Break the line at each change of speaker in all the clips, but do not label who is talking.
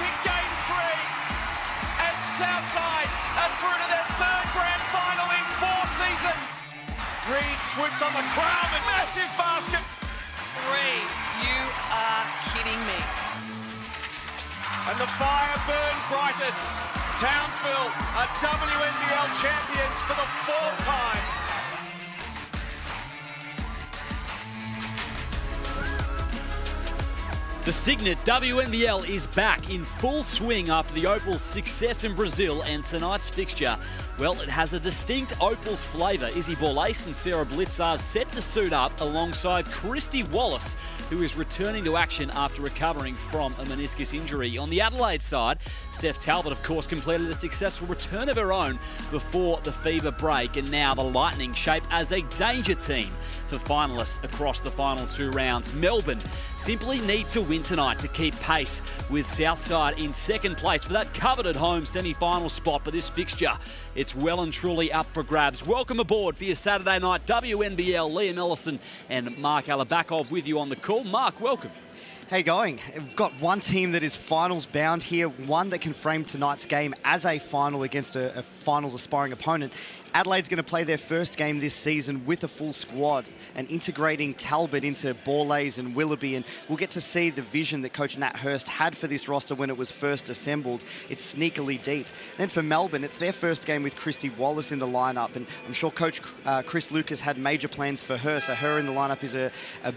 in game 3. And Southside are through to their third grand final in 4 seasons. Reed swoops on the crown with massive basket.
3. You are kidding me.
And the fire burned brightest. Townsville are WNBL champions for the 4th time.
The Cygnett WNBL is back in full swing after the Opal's success in Brazil, and tonight's fixture, well, it has a distinct Opal's flavour. Izzy Borlase and Sarah Blitzar set to suit up alongside Christy Wallace, who is returning to action after recovering from a meniscus injury. On the Adelaide side, Steph Talbot, of course, completed a successful return of her own before the FIBA break, and now the Lightning shape as a danger team for finalists across the final 2 rounds. Melbourne simply need to win tonight to keep pace with Southside in second place for that coveted home semi-final spot. But this fixture, it's well and truly up for grabs. Welcome aboard for your Saturday night WNBL. Liam Ellison and Mark Alabakov with you on the call. Mark, welcome.
How you going? We've got one team that is finals bound here, one that can frame tonight's game as a final against a finals aspiring opponent. Adelaide's going to play their first game this season with a full squad and integrating Talbot into Borlase and Willoughby, and we'll get to see the vision that Coach Nat Hurst had for this roster when it was first assembled. It's sneakily deep. Then for Melbourne, it's their first game with Christy Wallace in the lineup, and I'm sure Coach Chris Lucas had major plans for her, so her in the lineup is a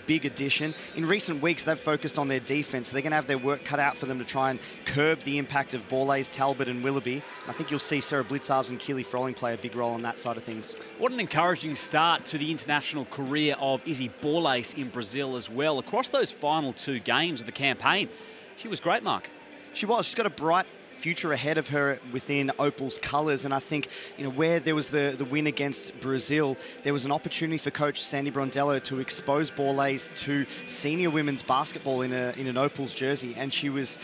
big addition. In recent weeks, they've focused on their defense, so they're going to have their work cut out for them to try and curb the impact of Borlase, Talbot and Willoughby. I think you'll see Sarah Blitzarves and Keely Froling play a big role on that side of things.
What an encouraging start to the international career of Izzy Borlase in Brazil as well. Across those final 2 games of the campaign, she was great, Mark.
She was. She's got a bright future ahead of her within Opal's colours, and I think, you know, where there was the win against Brazil, there was an opportunity for Coach Sandy Brondello to expose Borlase to senior women's basketball in an Opal's jersey, and she was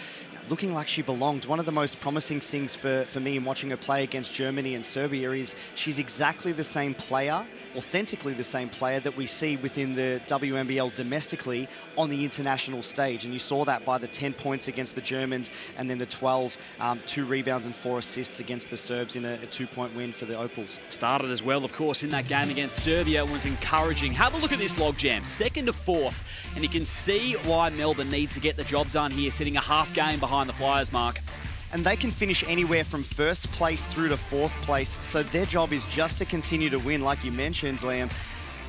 looking like she belonged. One of the most promising things for me in watching her play against Germany and Serbia is she's exactly the same player, authentically the same player that we see within the WNBL domestically on the international stage. And you saw that by the 10 points against the Germans and then the 12, 2 rebounds and 4 assists against the Serbs in a 2-point win for the Opals.
Started as well, of course, in that game against Serbia. Was encouraging. Have a look at this logjam, 2nd to 4th, and you can see why Melbourne needs to get the job done here, sitting a half game behind the Flyers, Mark.
And they can finish anywhere from 1st place through to 4th place. So their job is just to continue to win, like you mentioned, Liam.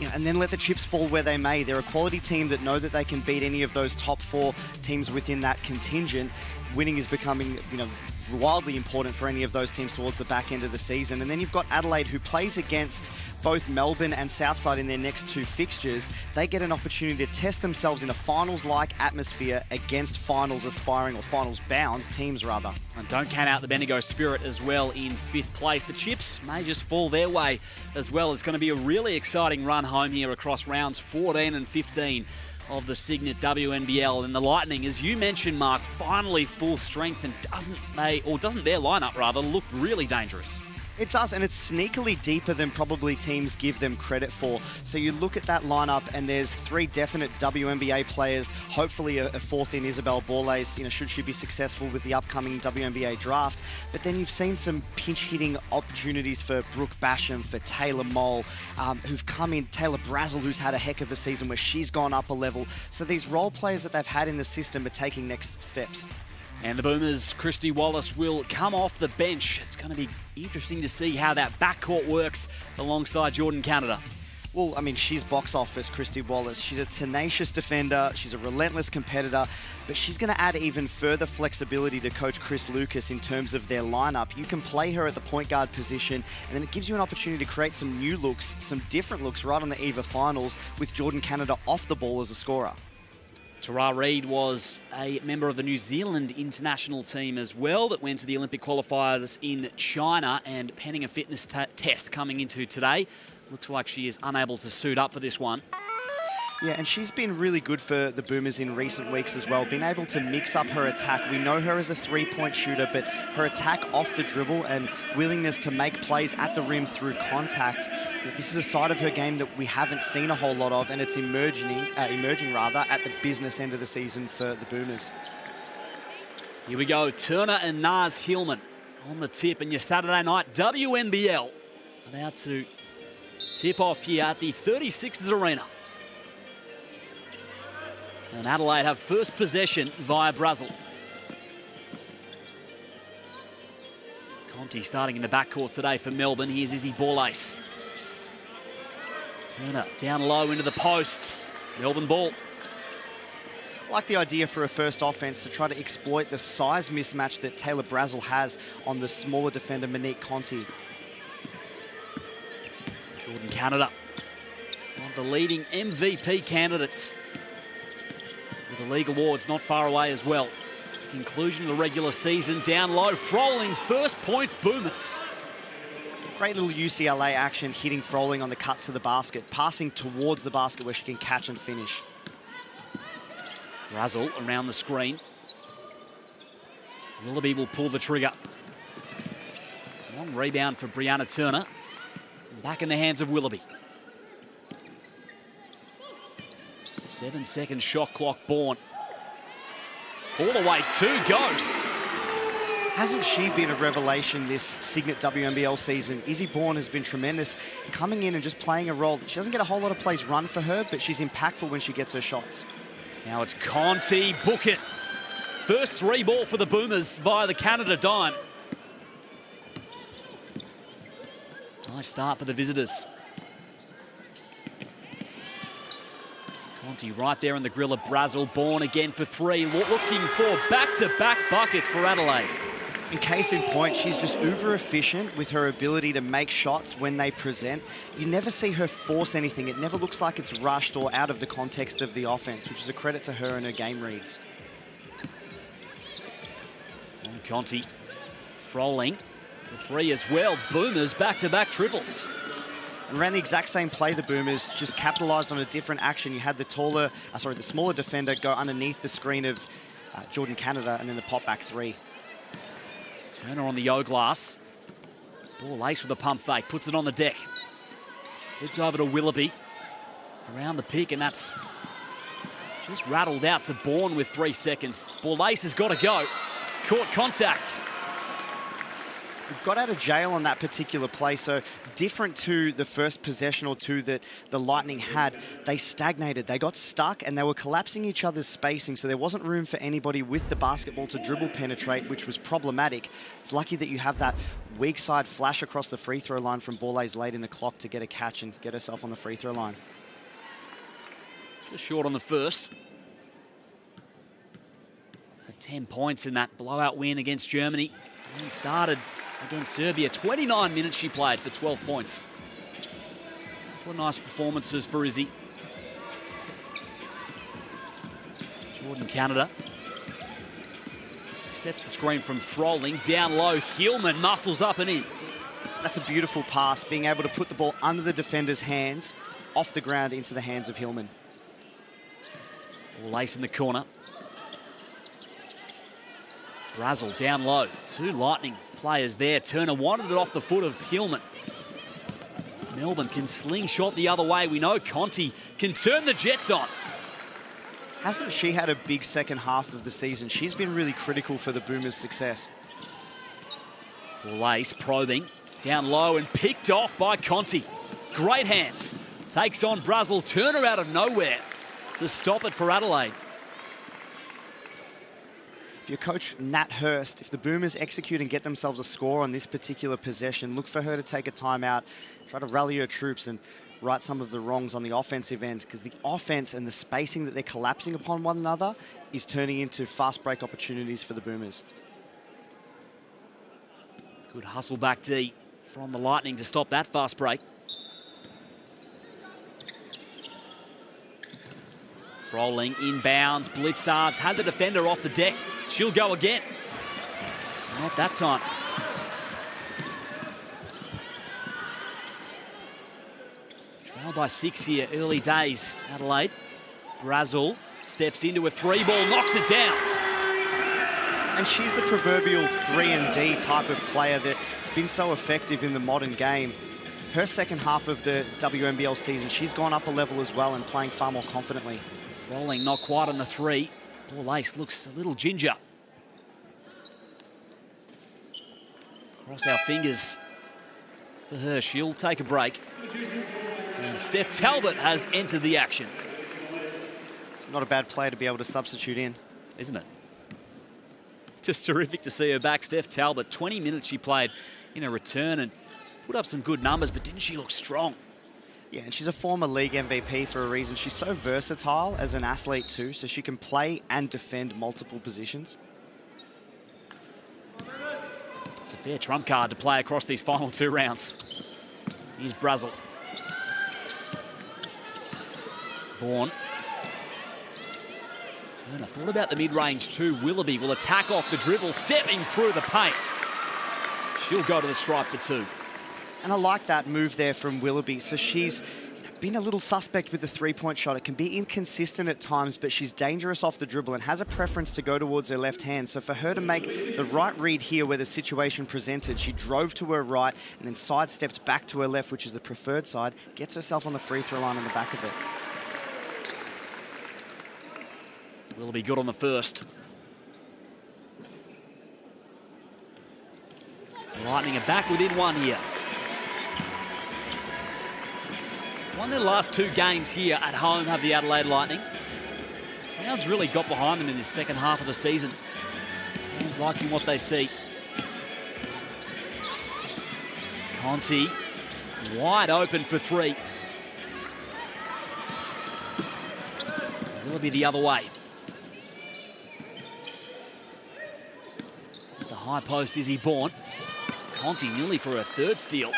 You know, and then let the chips fall where they may. They're a quality team that know that they can beat any of those top 4 teams within that contingent. Winning is becoming, you know, wildly important for any of those teams towards the back end of the season. And then you've got Adelaide, who plays against both Melbourne and Southside in their next 2 fixtures. They get an opportunity to test themselves in a finals-like atmosphere against finals aspiring, or finals bound teams rather.
And don't count out the Bendigo Spirit as well in 5th place. The chips may just fall their way as well. It's going to be a really exciting run home here across rounds 14 and 15 of the Cygnett WNBL. And the Lightning, as you mentioned, Mark, finally full strength, and doesn't their lineup rather look really dangerous?
It does, and it's sneakily deeper than probably teams give them credit for. So you look at that lineup, and there's 3 definite WNBA players, hopefully a 4th in Isabel Borlase, you know, should she be successful with the upcoming WNBA draft. But then you've seen some pinch-hitting opportunities for Brooke Basham, for Taylor Moll, who've come in, Taylor Brazel, who's had a heck of a season where she's gone up a level. So these role players that they've had in the system are taking next steps.
And the Boomers, Christy Wallace, will come off the bench. It's going to be interesting to see how that backcourt works alongside Jordan Canada.
Well, I mean, she's box office, Christy Wallace. She's a tenacious defender. She's a relentless competitor. But she's going to add even further flexibility to Coach Chris Lucas in terms of their lineup. You can play her at the point guard position, and then it gives you an opportunity to create some new looks, some different looks right on the eve of finals with Jordan Canada off the ball as a scorer.
Tara Reid was a member of the New Zealand international team as well that went to the Olympic qualifiers in China, and penning a fitness test coming into today. Looks like she is unable to suit up for this one.
Yeah, and she's been really good for the Boomers in recent weeks as well, been able to mix up her attack. We know her as a 3-point shooter, but her attack off the dribble and willingness to make plays at the rim through contact, this is a side of her game that we haven't seen a whole lot of, and it's emerging at the business end of the season for the Boomers.
Here we go, Turner and Naz Hillman on the tip in your Saturday night WNBL. About to tip off here at the 36ers Arena. And Adelaide have first possession via Brazil. Conti starting in the backcourt today for Melbourne. Here's Izzy Borlase. Turner down low into the post. Melbourne ball.
I like the idea for a first offense to try to exploit the size mismatch that Taylor Brazil has on the smaller defender, Monique Conti.
Jordan Canada, one of the leading MVP candidates. With the league awards not far away as well. At the conclusion of the regular season, down low, Froling, first points, Boomers.
Great little UCLA action, hitting Froling on the cut to the basket, passing towards the basket where she can catch and finish.
Brazil around the screen. Willoughby will pull the trigger. Long rebound for Brianna Turner. Back in the hands of Willoughby. 7-second shot clock born. All the way, two goes.
Hasn't she been a revelation this Cygnett WNBL season? Izzy Bourne has been tremendous, coming in and just playing a role. She doesn't get a whole lot of plays run for her, but she's impactful when she gets her shots.
Now it's Conti, book it. First three ball for the Boomers via the Canada dime. Nice start for the visitors. Conti right there in the grill of Brazil. Bourne again for three. Looking for back-to-back buckets for Adelaide.
In case in point, she's just uber efficient with her ability to make shots when they present. You never see her force anything. It never looks like it's rushed or out of the context of the offense, which is a credit to her and her game reads.
And Conti, Froling, the three as well. Boomers back-to-back triples.
And ran the exact same play, the Boomers, just capitalised on a different action. You had the smaller defender go underneath the screen of Jordan Canada and then the pop-back three.
Turner on the O-glass. Ball ace with a pump fake, puts it on the deck. Flipped over to Willoughby. Around the pick, and that's just rattled out to Bourne with 3 seconds. Ball ace has got to go. Caught contact.
Got out of jail on that particular play, so different to the first possession or two that the Lightning had. They stagnated, they got stuck, and they were collapsing each other's spacing, so there wasn't room for anybody with the basketball to dribble penetrate, which was problematic. It's lucky that you have that weak side flash across the free throw line from Borlase late in the clock to get a catch and get herself on the free throw line.
Just short on the first. 10 points in that blowout win against Germany. And started against Serbia. 29 minutes she played for 12 points. Couple of nice performances for Izzy. Jordan Canada accepts the screen from Froling. Down low, Hillman muscles up and in.
That's a beautiful pass, being able to put the ball under the defender's hands, off the ground into the hands of Hillman.
Ball ace in the corner. Brazil down low. Two Lightning players there. Turner wanted it off the foot of Hillman. Melbourne can slingshot the other way. We know Conti can turn the Jets on.
Hasn't she had a big second half of the season? She's been really critical for the Boomers' success.
Ball ace probing. Down low and picked off by Conti. Great hands. Takes on Brazil. Turner out of nowhere to stop it for Adelaide.
If you're coach Nat Hurst, if the Boomers execute and get themselves a score on this particular possession, look for her to take a timeout, try to rally her troops and right some of the wrongs on the offensive end, because the offense and the spacing that they're collapsing upon one another is turning into fast break opportunities for the Boomers.
Good hustle back D from the Lightning to stop that fast break. Froling inbounds, Blitzards had the defender off the deck. She'll go again. Not that time. Trail by 6 here, early days, Adelaide. Brazil steps into a three ball, knocks it down.
And she's the proverbial 3-and-D type of player that's been so effective in the modern game. Her second half of the WNBL season, she's gone up a level as well and playing far more confidently.
Froling not quite on the three. Ball ace looks a little ginger. Cross our fingers for her. She'll take a break. And Steph Talbot has entered the action.
It's not a bad play to be able to substitute in.
Isn't it? Just terrific to see her back. Steph Talbot, 20 minutes she played in a return and put up some good numbers, but didn't she look strong?
Yeah, and she's a former league MVP for a reason. She's so versatile as an athlete too, so she can play and defend multiple positions.
It's a fair trump card to play across these final 2 rounds. Here's Brazel. Bourne. Turner thought about the mid-range too. Willoughby will attack off the dribble, stepping through the paint. She'll go to the stripe for 2.
And I like that move there from Willoughby. So she's been a little suspect with the three-point shot. It can be inconsistent at times, but she's dangerous off the dribble and has a preference to go towards her left hand. So for her to make the right read here where the situation presented, she drove to her right and then sidestepped back to her left, which is the preferred side, gets herself on the free throw line on the back of it.
Willoughby good on the first. Lightning are back within 1 here. Won their last 2 games here at home, have the Adelaide Lightning. Crowds really got behind them in this second half of the season. Fans liking what they see. Conti wide open for 3. Willoughby the other way. At the high post, Izzy Bourne. Conti nearly for a 3rd steal.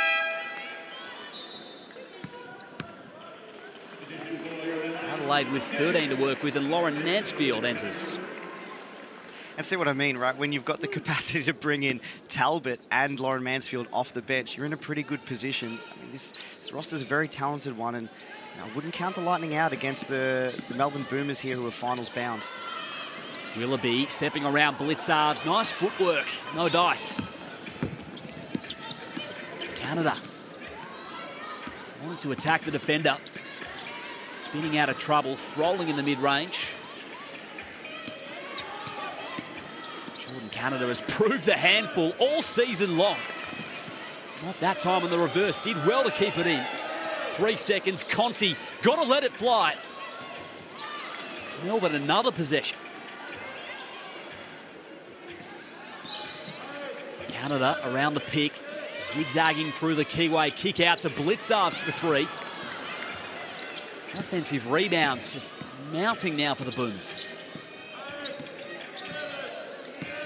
Adelaide with 13 to work with, and Lauren Mansfield enters.
And see what I mean, right? When you've got the capacity to bring in Talbot and Lauren Mansfield off the bench, you're in a pretty good position. I mean, this roster's a very talented one, and I wouldn't count the Lightning out against the Melbourne Boomers here, who are finals bound.
Willoughby stepping around Blitzarves. Nice footwork. No dice. Canada wanting to attack the defender. Spinning out of trouble. Throwing in the mid-range. Jordan Canada has proved a handful all season long. Not that time in the reverse. Did well to keep it in. 3 seconds. Conti got to let it fly. Melbourne another possession. Canada around the pick. Zigzagging through the keyway. Kick out to Blitzarves for 3. Offensive rebounds just mounting now for the Boomers.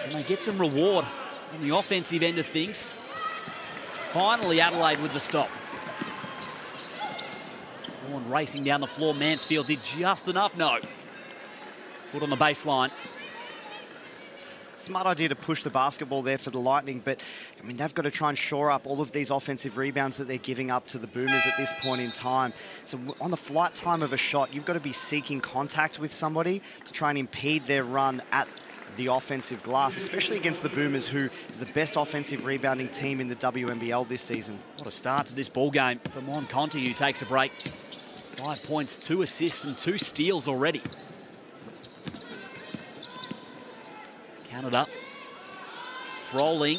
And they get some reward on the offensive end of things. Finally Adelaide with the stop. Bourne racing down the floor. Mansfield did just enough. No. Foot on the baseline.
Smart idea to push the basketball there for the Lightning, but I mean, they've got to try and shore up all of these offensive rebounds that they're giving up to the Boomers at this point in time. So on the flight time of a shot, you've got to be seeking contact with somebody to try and impede their run at the offensive glass, especially against the Boomers, who is the best offensive rebounding team in the WNBL this season.
What a start to this ball game for Mon Conti, who takes a break. 5 points, 2 assists and 2 steals already. Canada. Froling.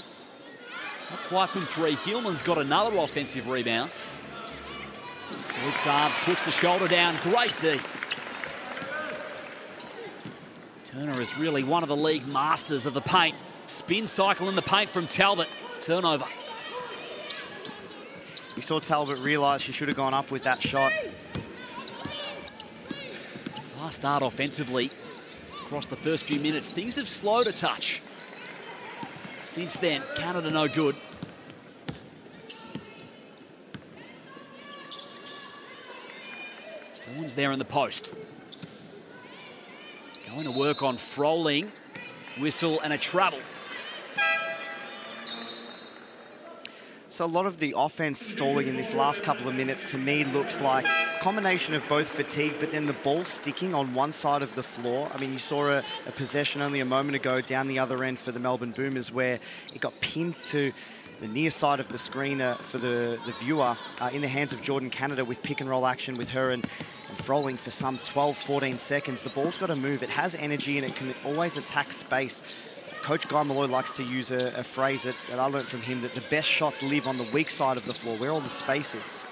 Not quite from 3. Gilman's got another offensive rebound. Blitzarves puts the shoulder down. Great D. Turner is really one of the league masters of the paint. Spin cycle in the paint from Talbot. Turnover.
We saw Talbot realise she should have gone up with that shot.
Fast start offensively. Across the first few minutes, things have slowed a touch. Since then, Canada no good. Bourne's there in the post. Going to work on Froling. Whistle and a travel.
So a lot of the offense stalling in this last couple of minutes to me looks like a combination of both fatigue, but then the ball sticking on one side of the floor. I mean, you saw a possession only a moment ago down the other end for the Melbourne Boomers where it got pinned to the near side of the screen for the viewer in the hands of Jordan Canada with pick and roll action with her and Froling for some 12, 14 seconds. The ball's got to move. It has energy and it can always attack space. Coach Guy Malloy likes to use a phrase that I learned from him, that the best shots live on the weak side of the floor, where all the space is.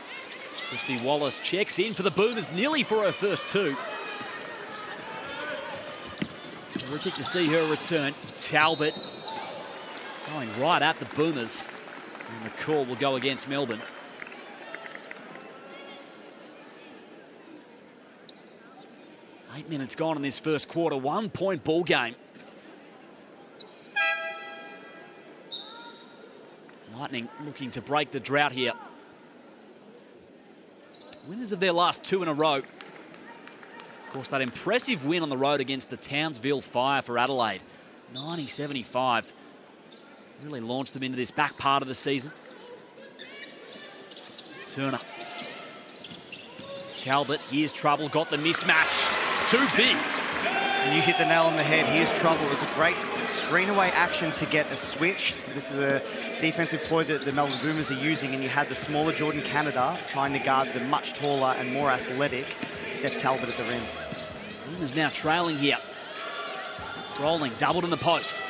Christy Wallace checks in for the Boomers, nearly for her first two. Terrific to see her return. Talbot going right at the Boomers. And the call will go against Melbourne. Eight minutes gone in this first quarter. 1 point ball game. Lightning looking to break the drought here. Winners of their last two in a row. Of course, that impressive win on the road against the Townsville Fire for Adelaide. 90-75. Really launched them into this back part of the season. Turner. Talbot, here's trouble, got the mismatch. Too big.
And you hit the nail on the head. Here's trouble. It was a great screen away action to get a switch. So this is a defensive ploy that the Melbourne Boomers are using, and you had the smaller Jordan Canada trying to guard the much taller and more athletic Steph Talbot at the rim.
Boomers now trailing here. Rolling, doubled in the post.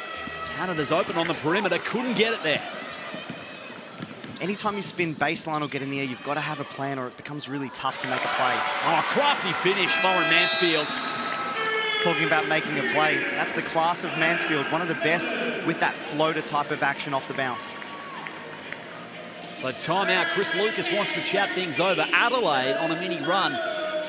Canada's open on the perimeter, couldn't get it there.
Anytime you spin baseline or get in the air, you've got to have a plan or it becomes really tough to make a play.
Oh, crafty finish, Lauren Mansfield.
Talking about making a play, that's the class of Mansfield, one of the best with that floater type of action off the bounce.
So timeout, Chris Lucas wants to chat things over. Adelaide on a mini run,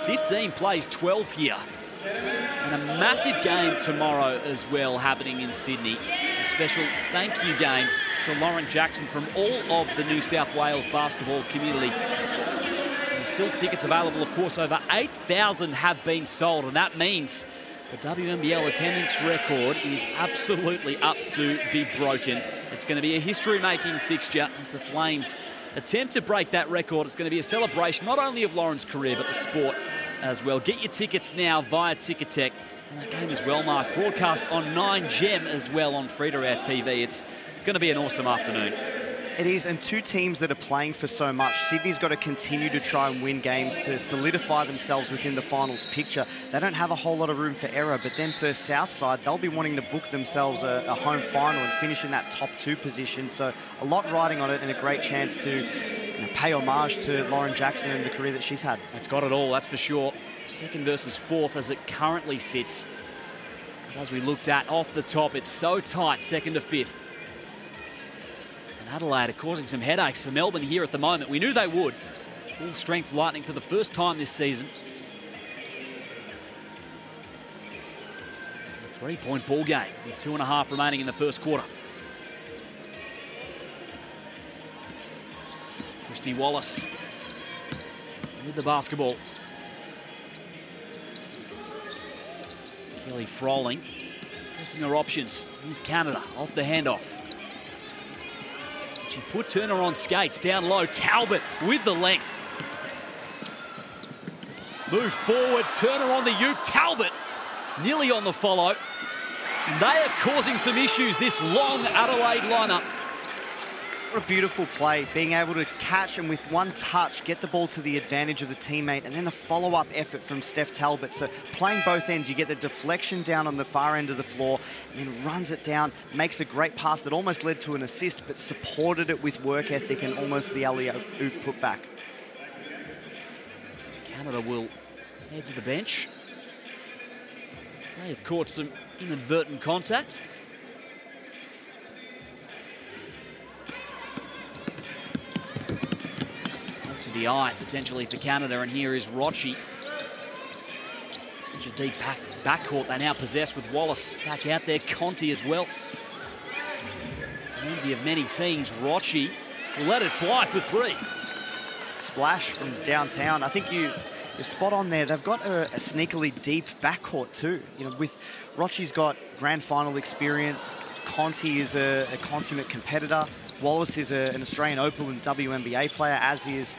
15 plays 12 here. And a massive game tomorrow as well happening in Sydney. A special thank you game to Lauren Jackson from all of the New South Wales basketball community. There's still tickets available, of course. Over 8,000 have been sold, and that means the WNBL attendance record is absolutely up to be broken. It's going to be a history-making fixture as the Flames attempt to break that record. It's going to be a celebration not only of Lauren's career, but the sport as well. Get your tickets now via Ticketek. And that game is well marked. Broadcast on 9Gem as well on free-to-air TV. It's going to be an awesome afternoon.
It is, and two teams that are playing for so much. Sydney's got to continue to try and win games to solidify themselves within the finals picture. They don't have a whole lot of room for error, but then for Southside, they'll be wanting to book themselves a home final and finish in that top two position. So a lot riding on it and a great chance to pay homage to Lauren Jackson and the career that she's had.
It's got it all, that's for sure. Second versus fourth as it currently sits. But as we looked at off the top, it's so tight, second to fifth. Adelaide are causing some headaches for Melbourne here at the moment. We knew they would. Full strength Lightning for the first time this season. A 3-point ball game with 2.5 remaining in the first quarter. Christy Wallace with the basketball. Kelly Froling testing her options. Here's Canada off the handoff. She put Turner on skates, down low. Talbot with the length. Move forward, Turner on the Ute. Talbot nearly on the follow. They are causing some issues, this long Adelaide lineup.
What a beautiful play, being able to catch and with one touch get the ball to the advantage of the teammate, and then the follow-up effort from Steph Talbot. So playing both ends, you get the deflection down on the far end of the floor and then runs it down, makes a great pass that almost led to an assist but supported it with work ethic and almost the alley-oop put back.
Canada will head to the bench. They have caught some inadvertent contact. The eye potentially for Canada, and here is Rochi. Such a deep backcourt they now possess with Wallace back out there. Conti as well. Envy of many teams. Rochi will let it fly for three.
Splash from downtown. I think you're spot on there. They've got a sneakily deep backcourt too. You know, with Rochi's got grand final experience. Conti is a consummate competitor. Wallace is an Australian Opal and WNBA player, as is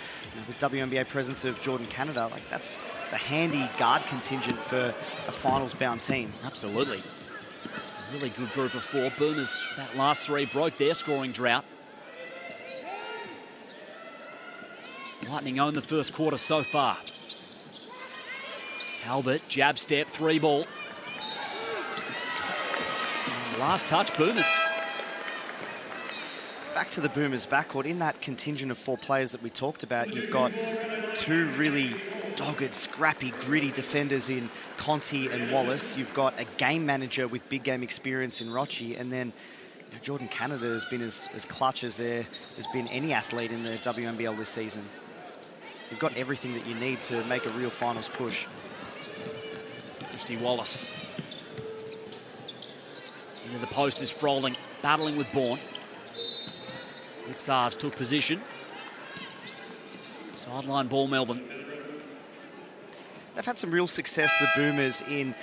the WNBA presence of Jordan Canada. Like it's a handy guard contingent for a finals-bound team.
Absolutely. Really good group of four. Boomers, that last three, broke their scoring drought. Lightning own the first quarter so far. Talbot, jab step, three ball. And Last touch, Boomers.
Back to the Boomers backcourt. In that contingent of 4 players that we talked about, you've got 2 really dogged, scrappy, gritty defenders in Conti and Wallace. You've got a game manager with big game experience in Rochi, and then Jordan Canada has been as clutch as there has been any athlete in the WNBL this season. You've got everything that you need to make a real finals push.
Christy Wallace. Into the post is Froling, battling with Bourne. Litsarves took position. Sideline ball, Melbourne.
They've had some real success, the Boomers, in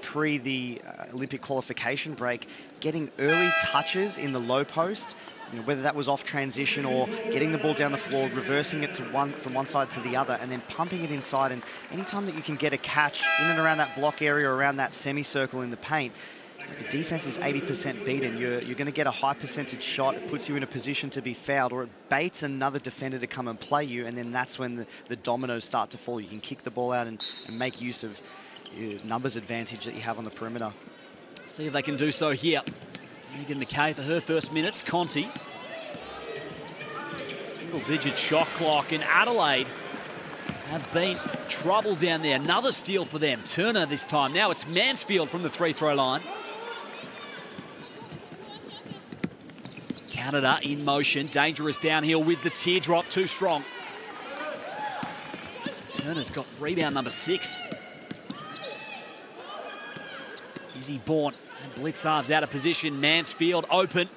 pre the Olympic qualification break, getting early touches in the low post, whether that was off transition or getting the ball down the floor, reversing it from one side to the other, and then pumping it inside. And anytime that you can get a catch in and around that block area, around that semicircle in the paint, the defense is 80% beaten. You're going to get a high percentage shot. It puts you in a position to be fouled, or it baits another defender to come and play you, and then that's when the dominoes start to fall. You can kick the ball out and make use of numbers advantage that you have on the perimeter.
See if they can do so here. Megan McKay for her first minutes. Conti. Single-digit shot clock, in Adelaide have been trouble down there. Another steal for them. Turner this time. Now it's Mansfield from the free-throw line. Canada in motion. Dangerous downhill with the teardrop. Too strong. Turner's got rebound number 6. Izzy Bourne and Blitzarves out of position. Mansfield open.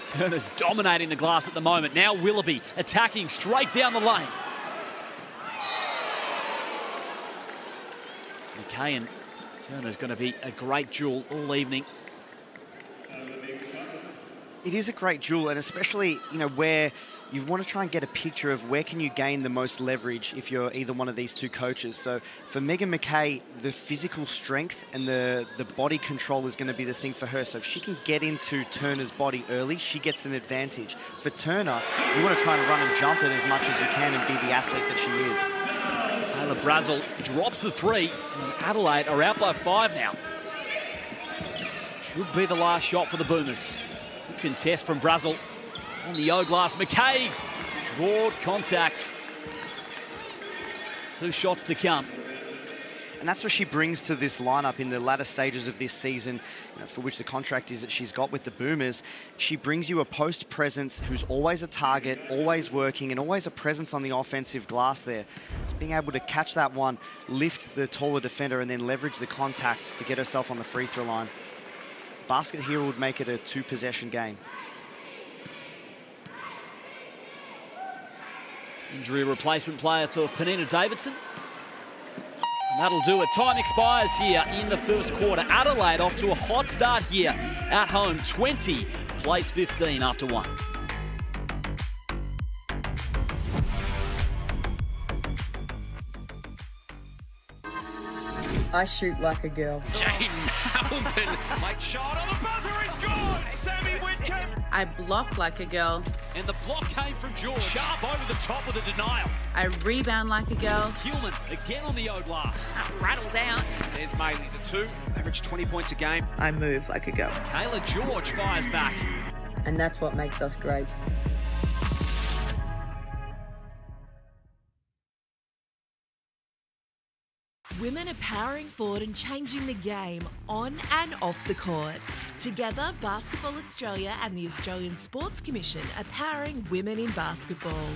Turner's dominating the glass at the moment. Now Willoughby attacking straight down the lane. McKay and Turner's going to be a great duel all evening.
It is a great duel, and especially, where you want to try and get a picture of where can you gain the most leverage if you're either one of these 2 coaches. So for Megan McKay, the physical strength and the body control is going to be the thing for her. So if she can get into Turner's body early, she gets an advantage. For Turner, you want to try and run and jump it as much as you can and be the athlete that she is.
Taylor Brazel drops the 3, and Adelaide are out by 5 now. Should be the last shot for the Boomers. Good contest from Brazel on the O-glass. McKay, broad contact. 2 shots to come.
And that's what she brings to this lineup in the latter stages of this season, for which the contract is that she's got with the Boomers. She brings you a post presence who's always a target, always working, and always a presence on the offensive glass there. It's being able to catch that one, lift the taller defender, and then leverage the contact to get herself on the free throw line. Basket here would make it a 2-possession game.
Injury replacement player for Penina Davidson. And that'll do it. Time expires here in the first quarter. Adelaide off to a hot start here at home. 20 plays 15 after 1.
I shoot like a girl.
Jane Hamilton. Late shot on the buzzer is good. Sammy Whitcomb.
I block like a girl.
And the block came from George. Sharp over the top with a denial.
I rebound like a girl.
Hillman again on the O-glass.
Rattles out.
There's Maley, the 2. Average 20 points a game.
I move like a girl.
Kayla George fires back.
And that's what makes us great.
Women are powering forward and changing the game on and off the court. Together, Basketball Australia and the Australian Sports Commission are powering women in basketball.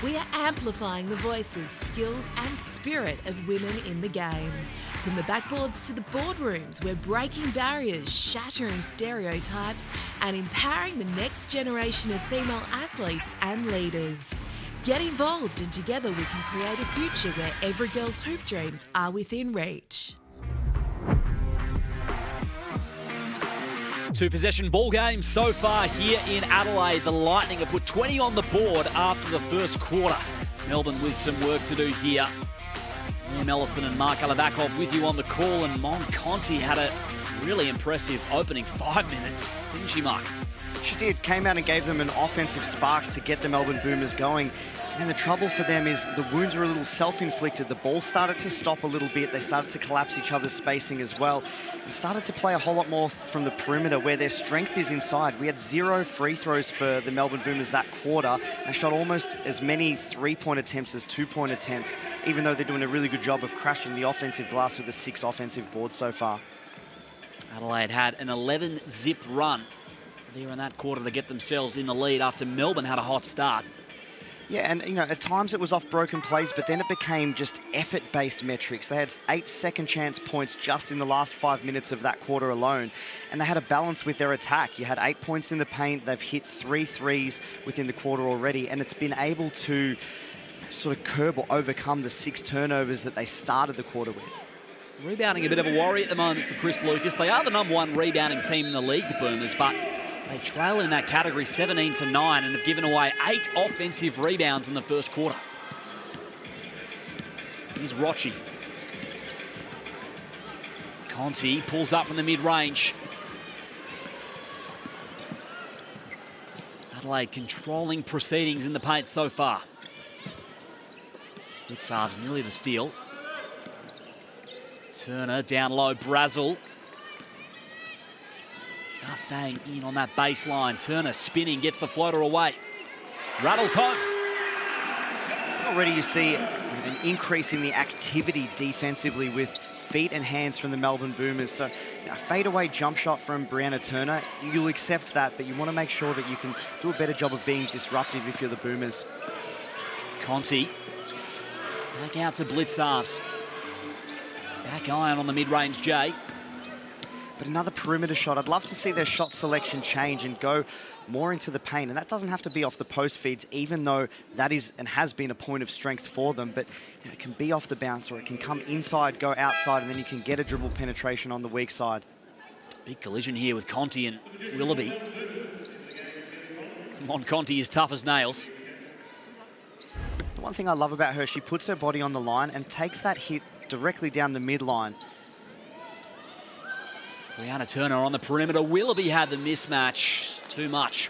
We are amplifying the voices, skills and spirit of women in the game. From the backboards to the boardrooms, we're breaking barriers, shattering stereotypes and empowering the next generation of female athletes and leaders. Get involved and together we can create a future where every girl's hoop dreams are within reach.
2-possession ball game so far here in Adelaide. The Lightning have put 20 on the board after the first quarter. Melbourne with some work to do here. Liam Ellison and Mark Alabakov with you on the call, and Mon Conti had a really impressive opening 5 minutes, didn't she, Mark?
She did. Came out and gave them an offensive spark to get the Melbourne Boomers going. And the trouble for them is the wounds were a little self-inflicted. The ball started to stop a little bit. They started to collapse each other's spacing as well. And started to play a whole lot more from the perimeter where their strength is inside. We had 0 free throws for the Melbourne Boomers that quarter. They shot almost as many three-point attempts as two-point attempts, even though they're doing a really good job of crashing the offensive glass with the 6 offensive boards so far.
Adelaide had an 11-zip run there in that quarter to get themselves in the lead after Melbourne had a hot start.
Yeah, and at times it was off broken plays, but then it became just effort-based metrics. They had 8 second chance points just in the last 5 minutes of that quarter alone, and they had a balance with their attack. You had 8 points in the paint. They've hit 3 threes within the quarter already, and it's been able to sort of curb or overcome the 6 turnovers that they started the quarter with.
Rebounding a bit of a worry at the moment for Chris Lucas. They are the #1 rebounding team in the league, the Boomers, but they trail in that category 17-9 and have given away 8 offensive rebounds in the first quarter. Here's Rochi. Conti pulls up from the mid-range. Adelaide controlling proceedings in the paint so far. Blitzarv's nearly the steal. Turner down low, Brazel. Just staying in on that baseline. Turner spinning, gets the floater away. Rattles home.
Already you see an increase in the activity defensively with feet and hands from the Melbourne Boomers. So a fadeaway jump shot from Brianna Turner, you'll accept that, but you want to make sure that you can do a better job of being disruptive if you're the Boomers.
Conti. Back out to Blitzarvs. Back iron on the mid-range, Jay.
But another perimeter shot. I'd love to see their shot selection change and go more into the paint. And that doesn't have to be off the post feeds, even though that is and has been a point of strength for them. But it can be off the bounce, or it can come inside, go outside, and then you can get a dribble penetration on the weak side.
Big collision here with Conti and Willoughby. Conti is tough as nails.
The one thing I love about her, she puts her body on the line and takes that hit directly down the midline.
Brianna Turner on the perimeter. Willoughby had the mismatch. Too much.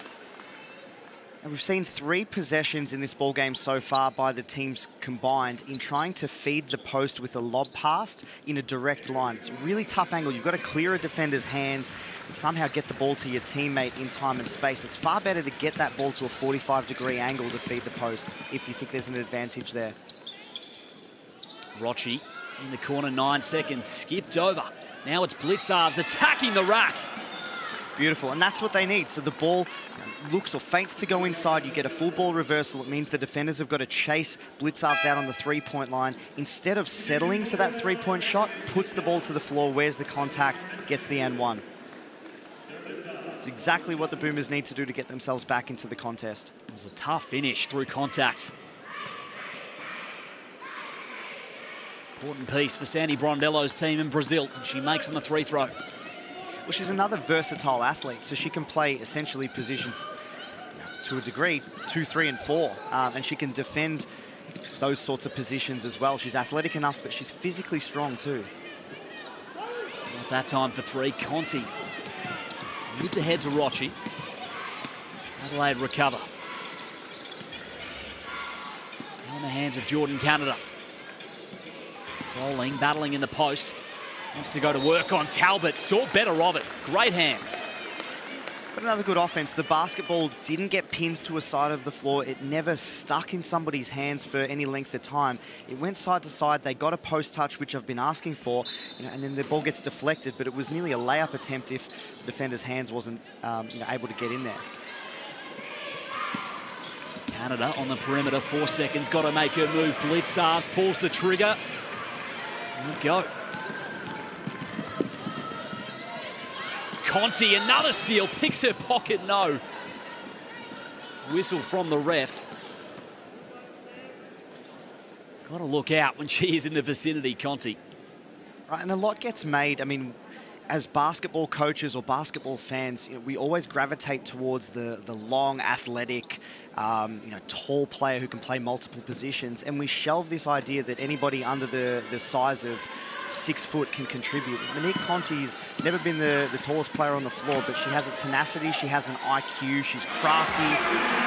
And we've seen 3 possessions in this ball game so far by the teams combined in trying to feed the post with a lob pass in a direct line. It's a really tough angle. You've got to clear a defender's hands and somehow get the ball to your teammate in time and space. It's far better to get that ball to a 45-degree angle to feed the post if you think there's an advantage there.
Rochi in the corner, 9 seconds, skipped over. Now it's Blitzarvs attacking the rack.
Beautiful, and that's what they need. So the ball looks or feints to go inside. You get a full ball reversal. It means the defenders have got to chase Blitzarvs out on the 3-point line. Instead of settling for that 3-point shot, puts the ball to the floor, wears the contact, gets the N1. It's exactly what the Boomers need to do to get themselves back into the contest.
It was a tough finish through contact. Important piece for Sandy Brondello's team in Brazil, and she makes on the 3 throw.
Well, she's another versatile athlete, so she can play essentially positions to a degree, 2, 3, and 4, and she can defend those sorts of positions as well. She's athletic enough, but she's physically strong too.
Not that time for 3. Conti moved ahead to Rochi. Adelaide recover. Now in the hands of Jordan Canada. Rolling, battling in the post. Wants to go to work on Talbot. Saw better of it. Great hands.
But another good offense. The basketball didn't get pinned to a side of the floor. It never stuck in somebody's hands for any length of time. It went side to side. They got a post touch, which I've been asking for, and then the ball gets deflected. But it was nearly a layup attempt if the defender's hands wasn't able to get in there.
Canada on the perimeter. 4 seconds. Got to make her move. Blitzarvs pulls the trigger. There you go. Conti, another steal, picks her pocket, no. Whistle from the ref. Got to look out when she is in the vicinity, Conti.
Right, and a lot gets made. I mean, as basketball coaches or basketball fans, we always gravitate towards the long, athletic, tall player who can play multiple positions, and we shelve this idea that anybody under the size of 6 foot can contribute. Monique Conti's never been the tallest player on the floor, but she has a tenacity, she has an IQ, she's crafty,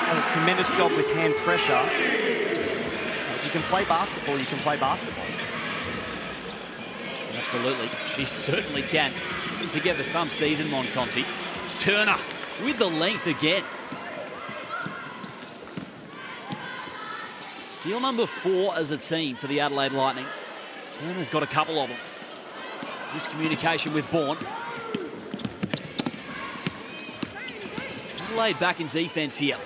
does a tremendous job with hand pressure. can play basketball, you can play basketball.
Absolutely. She certainly can. Been together some season, Monconti. Turner with the length again. Steal number 4 as a team for the Adelaide Lightning. Turner's got a couple of them. Miscommunication with Bourne. Adelaide back in defence here.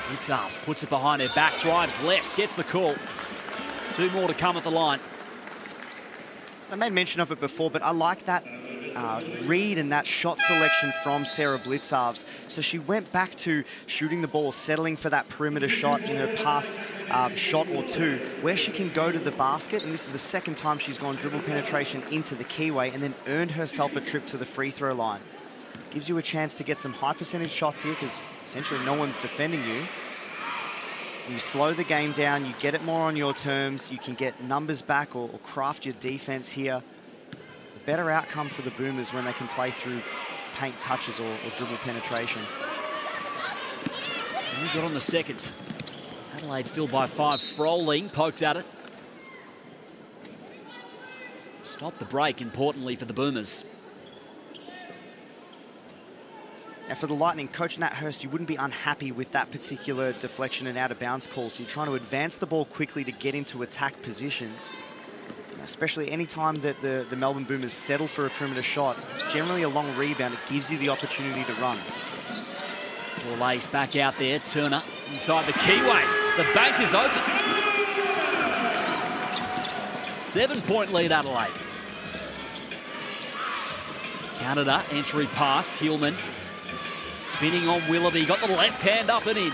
Blitzarves puts it behind her back, drives left, gets the call. 2 more to come at the line.
I made mention of it before, but I like that read and that shot selection from Sarah Blitzarves. So she went back to shooting the ball, settling for that perimeter shot in her past shot or 2, where she can go to the basket. And this is the second time she's gone dribble penetration into the keyway and then earned herself a trip to the free throw line. Gives you a chance to get some high percentage shots here because essentially no one's defending you. You slow the game down, you get it more on your terms, you can get numbers back or craft your defense here. The better outcome for the Boomers when they can play through paint touches or dribble penetration.
And we got on the seconds. Adelaide still by 5. Froling poked at it. Stop the break, importantly, for the Boomers.
Now for the Lightning, Coach Nat Hurst, you wouldn't be unhappy with that particular deflection and out of bounds call. So you're trying to advance the ball quickly to get into attack positions. Especially any time that the Melbourne Boomers settle for a perimeter shot, it's generally a long rebound. It gives you the opportunity to run.
Ball ace back out there. Turner inside the keyway. The bank is open. 7-point lead, Adelaide. Canada, entry pass. Hillman spinning on Willoughby. Got the left hand up and in.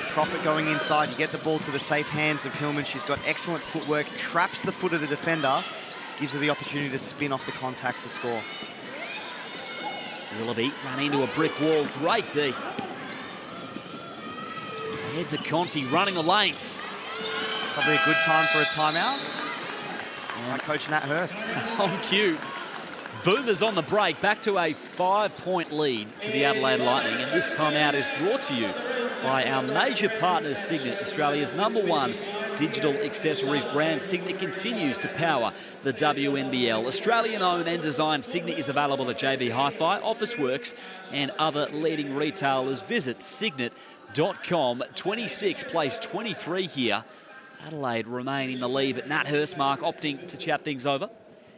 Profit going inside. You get the ball to the safe hands of Hillman. She's got excellent footwork. Traps the foot of the defender. Gives her the opportunity to spin off the contact to score.
Willoughby ran into a brick wall. Great D. Heads of Conti running the lanes.
Probably a good time for a timeout. Like Coach Nat Hurst.
On cue. Boomers on the break. Back to a 5-point lead to the Adelaide Lightning. And this timeout is brought to you by our major partners, Cygnett, Australia's #1 digital accessories brand. Cygnett continues to power the WNBL. Australian-owned and designed, Cygnett is available at JB Hi-Fi, Officeworks, and other leading retailers. Visit cygnett.com. 26 plays 23 here. Adelaide remain in the lead, but Nat Hurst, Mark, opting to chat things over.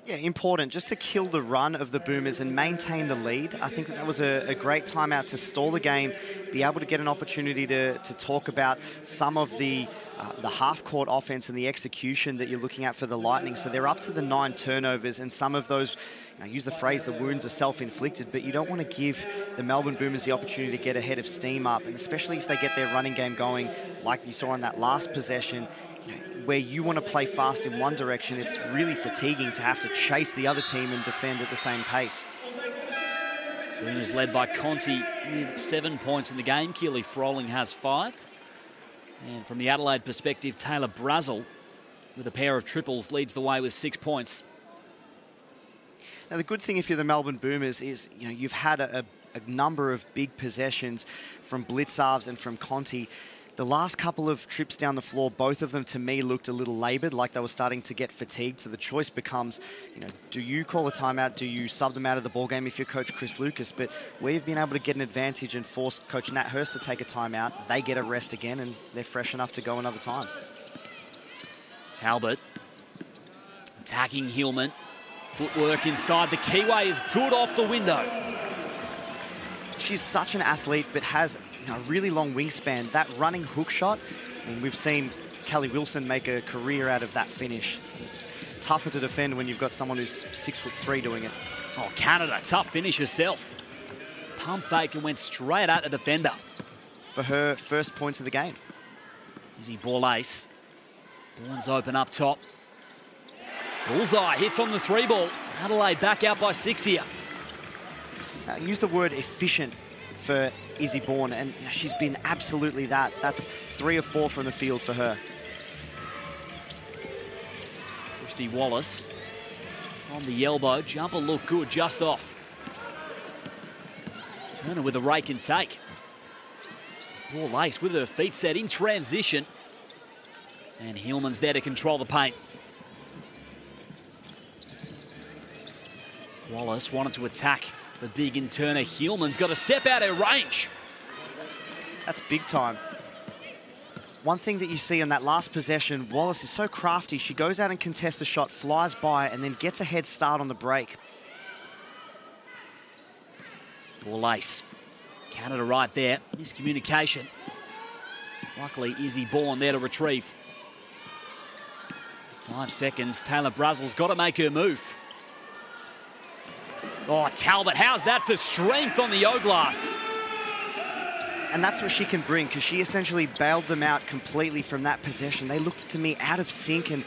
Yeah, important just to kill the run of the Boomers and maintain the lead. I think that was a great timeout to stall the game, be able to get an opportunity to talk about some of the half-court offense and the execution that you're looking at for the Lightning. So they're up to the 9 turnovers, and some of those, I use the phrase, the wounds are self-inflicted, but you don't want to give the Melbourne Boomers the opportunity to get a head of steam up, and especially if they get their running game going like you saw on that last possession, where you want to play fast in one direction, it's really fatiguing to have to chase the other team and defend at the same pace.
Boomers led by Conti with 7 points in the game. Keely Froling has 5. And from the Adelaide perspective, Taylor Brazel with a pair of triples leads the way with 6 points.
Now the good thing if you're the Melbourne Boomers is, you've had a number of big possessions from Blitzarves and from Conti. The last couple of trips down the floor, both of them to me looked a little laboured, like they were starting to get fatigued. So the choice becomes, do you call a timeout? Do you sub them out of the ballgame if you're Coach Chris Lucas? But we've been able to get an advantage and force Coach Nat Hurst to take a timeout. They get a rest again, and they're fresh enough to go another time.
Talbot attacking Hillman. Footwork inside the keyway is good off the window.
She's such an athlete, but has a really long wingspan. That running hook shot, we've seen Kelly Wilson make a career out of that finish. It's tougher to defend when you've got someone who's 6'3" doing it.
Oh, Canada, tough finish herself. Pump fake and went straight at the defender.
For her first points of the game.
Easy ball ace. Bourne's open up top. Bullseye hits on the 3 ball. Adelaide back out by 6 here.
Use the word efficient for Izzy Bourne, and she's been absolutely that. That's 3 of 4 from the field for her.
Christy Wallace from the elbow. Jumper looked good, just off. Turner with a rake and take. Ball ace with her feet set in transition. And Hillman's there to control the paint. Wallace wanted to attack the big in Turner. Hillman's got to step out her range.
That's big time. One thing that you see on that last possession, Wallace is so crafty. She goes out and contests the shot, flies by, and then gets a head start on the break.
Ball ace. Canada right there. Miscommunication. Luckily, Izzy Bourne there to retrieve. 5 seconds. Taylor Brazel's got to make her move. Oh, Talbot, how's that for strength on the O-glass?
And that's what she can bring, because she essentially bailed them out completely from that possession. They looked to me out of sync and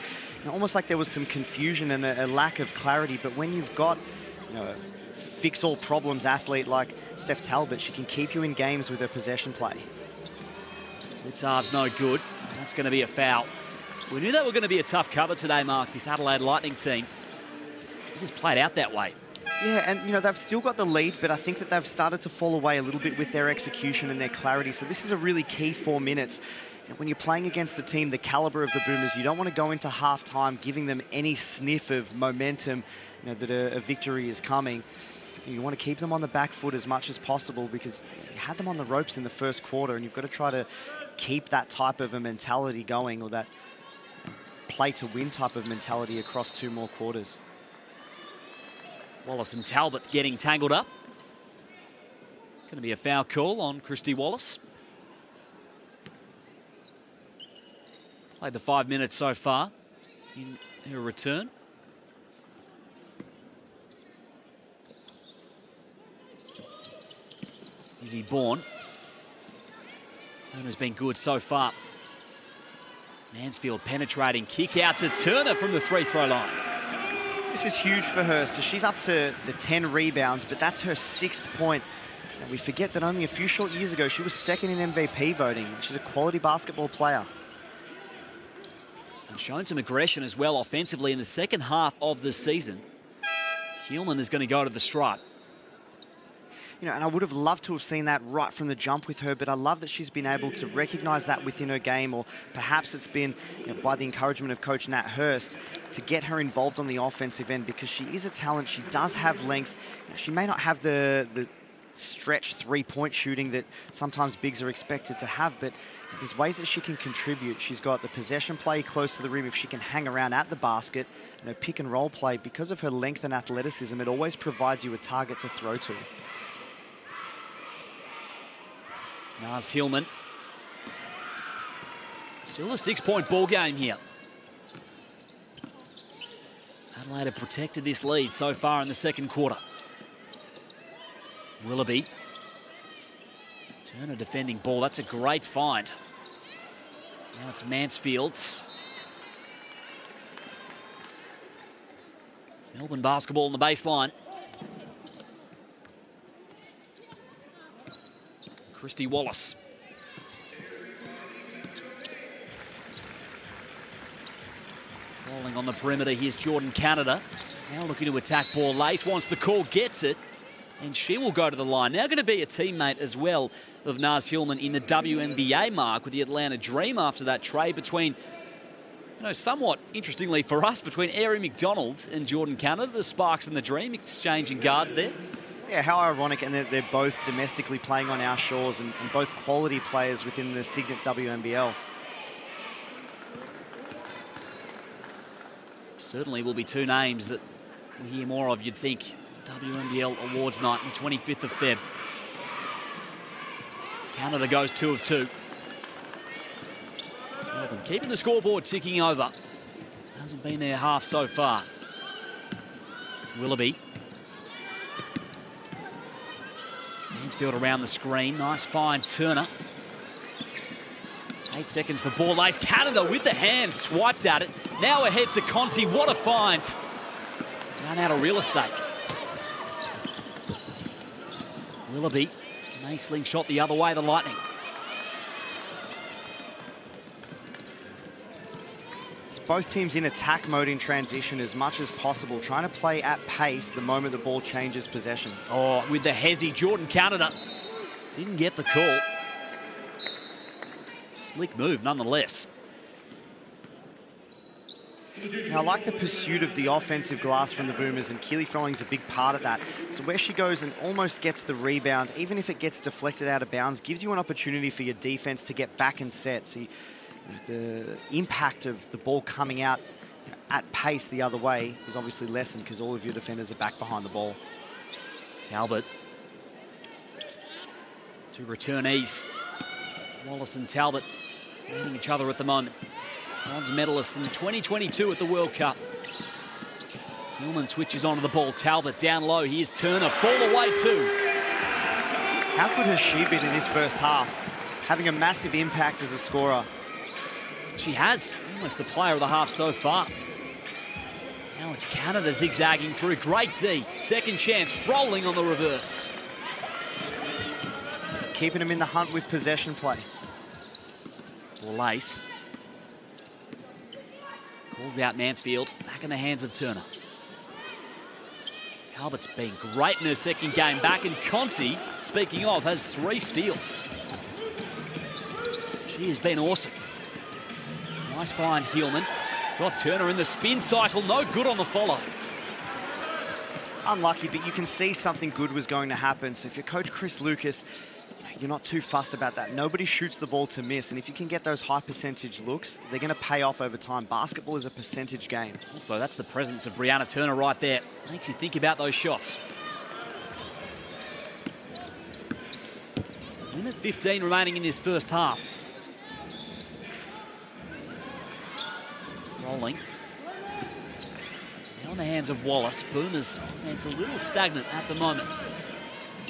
almost like there was some confusion and a lack of clarity. But when you've got, a fix-all problems athlete like Steph Talbot, she can keep you in games with her possession play.
Blitzard's no good. That's going to be a foul. We knew they were going to be a tough cover today, Mark, this Adelaide Lightning team. It just played out that way.
Yeah, and, they've still got the lead, but I think that they've started to fall away a little bit with their execution and their clarity. So this is a really key 4 minutes. When you're playing against the team, the caliber of the Boomers, you don't want to go into halftime giving them any sniff of momentum, that a victory is coming. You want to keep them on the back foot as much as possible, because you had them on the ropes in the first quarter, and you've got to try to keep that type of a mentality going, or that play-to-win type of mentality across 2 more quarters.
Wallace and Talbot getting tangled up. Going to be a foul call on Christy Wallace. Played the 5 minutes so far in her return. Izzy Bourne. Turner's been good so far. Mansfield penetrating, kick out to Turner from the 3-throw line.
This is huge for her. So she's up to the 10 rebounds, but that's her 6th point. And we forget that only a few short years ago, she was 2nd in MVP voting. She's a quality basketball player.
And shown some aggression as well offensively in the second half of the season. Hillman is going to go to the stripe.
And I would have loved to have seen that right from the jump with her, but I love that she's been able to recognise that within her game, or perhaps it's been by the encouragement of Coach Nat Hurst to get her involved on the offensive end, because she is a talent. She does have length. She may not have the stretch 3-point shooting that sometimes bigs are expected to have, but there's ways that she can contribute. She's got the possession play close to the rim if she can hang around at the basket, and her pick and roll play. Because of her length and athleticism, it always provides you a target to throw to.
Naz Hillman. Still a 6-point ball game here. Adelaide have protected this lead so far in the second quarter. Willoughby. Turner defending ball. That's a great find. Now it's Mansfield. Melbourne basketball on the baseline. Christy Wallace. Falling on the perimeter, here's Jordan Canada. Now looking to attack ball ace, wants the call, gets it, and she will go to the line. Now going to be a teammate as well of Naz Hillman in the WNBA, Mark, with the Atlanta Dream after that trade between, somewhat interestingly for us, between Aari McDonald and Jordan Canada, the Sparks and the Dream exchanging guards there.
Yeah, how ironic, and they're both domestically playing on our shores and both quality players within the Cygnett WNBL.
Certainly will be 2 names that we hear more of, you'd think. WNBL Awards Night on the 25th of Feb. Canada goes 2 of 2. Melbourne keeping the scoreboard ticking over. Hasn't been their half so far. Willoughby. Mansfield around the screen. Nice find, Turner. 8 seconds for ball ace. Canada with the hand, swiped at it. Now ahead to Conti. What a find. Run out of real estate. Willoughby. Nice slingshot the other way, the Lightning.
Both teams in attack mode in transition as much as possible, trying to play at pace the moment the ball changes possession.
Oh, with the hezzy, Jordan Canada didn't get the call. slick move nonetheless.
Now, I like the pursuit of the offensive glass from the Boomers, and Keely Frolling's a big part of that. So where she goes and almost gets the rebound, even if it gets deflected out of bounds, gives you an opportunity for your defense to get back and set. So the impact of the ball coming out at pace the other way is obviously lessened because all of your defenders are back behind the ball.
Talbot. Two returnees. Wallace and Talbot meeting each other at the moment. Bronze medalists in 2022 at the World Cup. Hillman switches onto the ball. Talbot down low. Here's Turner. Fall away too.
How good has she been in this first half? Having a massive impact as a scorer.
She has. Almost the player of the half so far. Now it's Canada zigzagging through. Great D. Second chance. Frolling on the reverse.
Keeping them in the hunt with possession play.
Lace. Calls out Mansfield. Back in the hands of Turner. Talbot's been great in her second game back, and Conti, speaking of, has 3 steals. She has been awesome. Nice find, Hillman. Got Turner in the spin cycle. No good on the follow.
Unlucky, but you can see something good was going to happen. So if you're Coach Chris Lucas, you're not too fussed about that. Nobody shoots the ball to miss, and if you can get those high percentage looks, they're going to pay off over time. Basketball is a percentage game.
Also, that's the presence of Brianna Turner right there. Makes you think about those shots. Minute 15 remaining in this first half. Rolling. Now in the hands of Wallace. Boomers offense a little stagnant at the moment.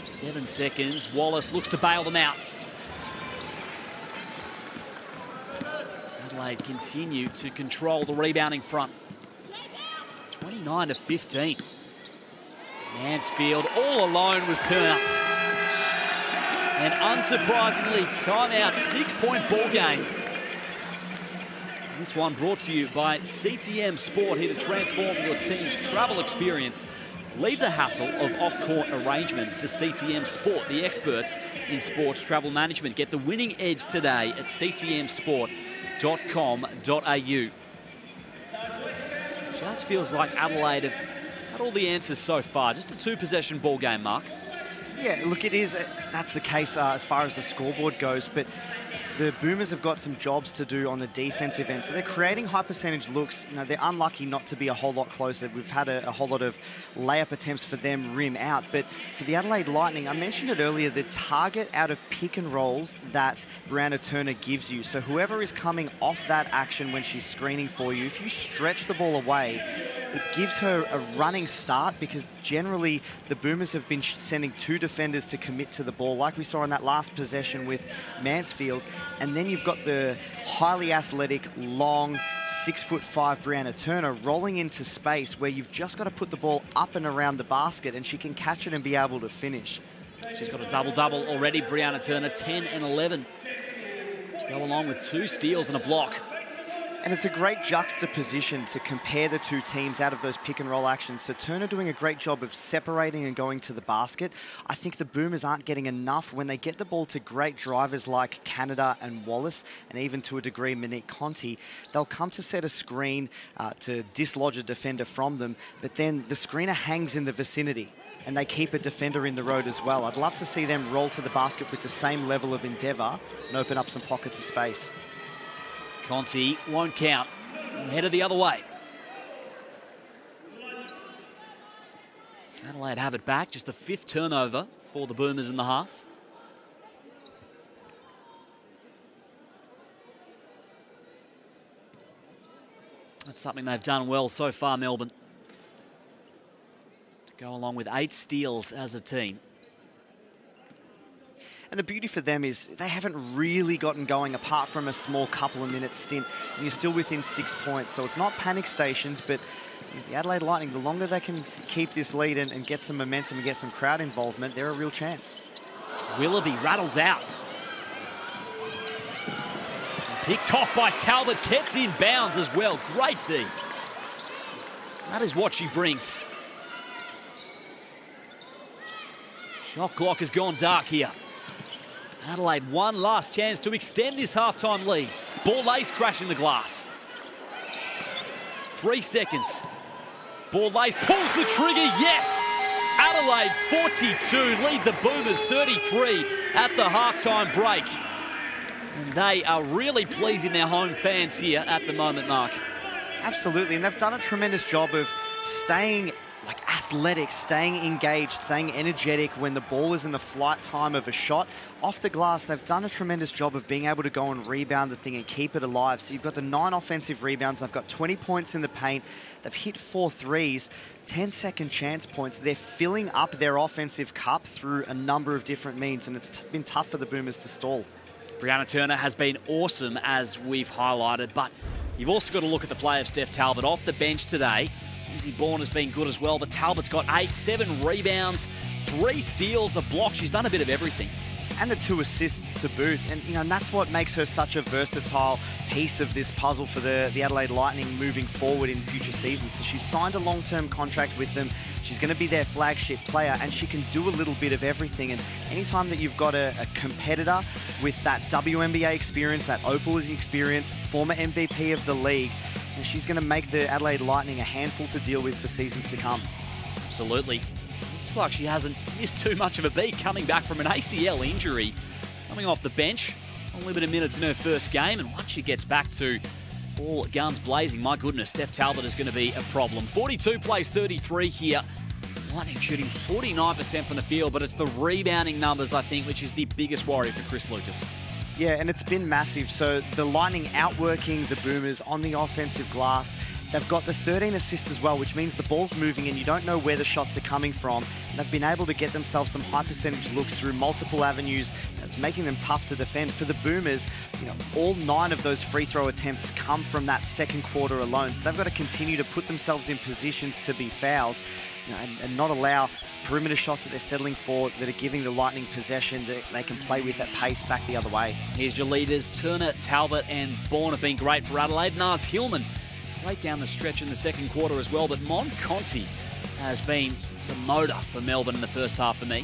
7 seconds. Wallace looks to bail them out. Adelaide continue to control the rebounding front. 29-15. Mansfield all alone was Turner. And unsurprisingly, timeout, 6-point ball game. This one brought to you by CTM Sport, here to transform your team's travel experience. Leave the hassle of off-court arrangements to CTM Sport, the experts in sports travel management. Get the winning edge today at ctmsport.com.au. Just feels like Adelaide have had all the answers so far. Just a 2-possession ball game, Mark.
Yeah, look, it is. That's the case as far as the scoreboard goes, but the Boomers have got some jobs to do on the defensive end. So they're creating high percentage looks. You know, they're unlucky not to be a whole lot closer. We've had a whole lot of layup attempts for them rim out. But for the Adelaide Lightning, I mentioned it earlier, the target out of pick and rolls that Brianna Turner gives you. So whoever is coming off that action when she's screening for you, if you stretch the ball away, it gives her a running start, because generally the Boomers have been sending 2 defenders to commit to the ball, like we saw in that last possession with Mansfield. And then you've got the highly athletic, long, 6'5" Brianna Turner rolling into space where you've just got to put the ball up and around the basket, and she can catch it and be able to finish.
She's got a double-double already, Brianna Turner, 10 and 11. To go along with 2 steals and a block.
And it's a great juxtaposition to compare the 2 teams out of those pick and roll actions. So Turner doing a great job of separating and going to the basket. I think the Boomers aren't getting enough when they get the ball to great drivers like Canada and Wallace, and even to a degree Monique Conti. They'll come to set a screen to dislodge a defender from them, but then the screener hangs in the vicinity and they keep a defender in the road as well. I'd love to see them roll to the basket with the same level of endeavour and open up some pockets of space.
Conti won't count. Headed the other way. Adelaide have it back. Just the 5th turnover for the Boomers in the half. That's something they've done well so far, Melbourne. To go along with 8 steals as a team.
And the beauty for them is they haven't really gotten going apart from a small couple of minutes stint, and you're still within 6 points. So it's not panic stations, but the Adelaide Lightning, the longer they can keep this lead and get some momentum and get some crowd involvement, they're a real chance.
Willoughby rattles out. Picked off by Talbot, kept in bounds as well. Great D. That is what she brings. Shot clock has gone dark here. Adelaide one last chance to extend this halftime lead. Ball ace crashing the glass. 3 seconds. Ball ace pulls the trigger, yes! Adelaide 42 lead the Boomers 33 at the halftime break. And they are really pleasing their home fans here at the moment, Mark.
Absolutely, and they've done a tremendous job of staying athletic, staying engaged, staying energetic when the ball is in the flight time of a shot. Off the glass, they've done a tremendous job of being able to go and rebound the thing and keep it alive. So you've got the 9 offensive rebounds, they've got 20 points in the paint, they've hit 4 threes, 10-second chance points. They're filling up their offensive cup through a number of different means, and it's been tough for the Boomers to stall.
Brianna Turner has been awesome, as we've highlighted, but you've also got to look at the play of Steph Talbot off the bench today. Izzy Bourne has been good as well, but Talbot's got 8, 7 rebounds, 3 steals, a block. She's done a bit of everything.
And the 2 assists to boot. And, and that's what makes her such a versatile piece of this puzzle for the Adelaide Lightning moving forward in future seasons. So she's signed a long-term contract with them. She's going to be their flagship player, and she can do a little bit of everything. And anytime that you've got a competitor with that WNBA experience, that Opals experience, former MVP of the league, and she's going to make the Adelaide Lightning a handful to deal with for seasons to come.
Absolutely. Looks like she hasn't missed too much of a beat coming back from an ACL injury. Coming off the bench, unlimited minutes in her first game, and once she gets back to all guns blazing, my goodness, Steph Talbot is going to be a problem. 42 plays 33 here. Lightning shooting 49% from the field, but it's the rebounding numbers, I think, which is the biggest worry for Chris Lucas.
Yeah, and it's been massive. So the Lightning outworking the Boomers on the offensive glass. They've got the 13 assists as well, which means the ball's moving and you don't know where the shots are coming from. And they've been able to get themselves some high percentage looks through multiple avenues. That's making them tough to defend. For the Boomers, all 9 of those free throw attempts come from that second quarter alone. So they've got to continue to put themselves in positions to be fouled, and not allow perimeter shots that they're settling for that are giving the Lightning possession that they can play with at pace back the other way.
Here's your leaders. Turner, Talbot and Bourne have been great for Adelaide. Nars Hillman right down the stretch in the second quarter as well, but Mon Conti has been the motor for Melbourne in the first half for me.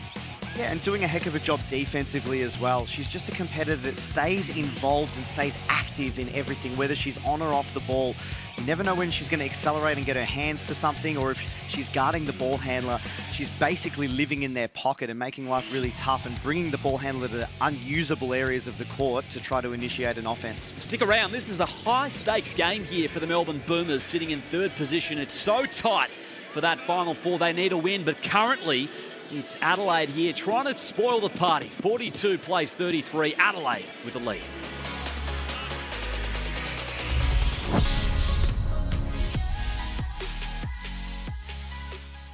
Yeah, and doing a heck of a job defensively as well. She's just a competitor that stays involved and stays active in everything, whether she's on or off the ball. You never know when she's going to accelerate and get her hands to something, or if she's guarding the ball handler. She's basically living in their pocket and making life really tough and bringing the ball handler to unusable areas of the court to try to initiate an offense.
Stick around. This is a high-stakes game here for the Melbourne Boomers, sitting in 3rd position. It's so tight for that Final Four. They need a win, but currently it's Adelaide here trying to spoil the party. 42 plays 33. Adelaide with the lead.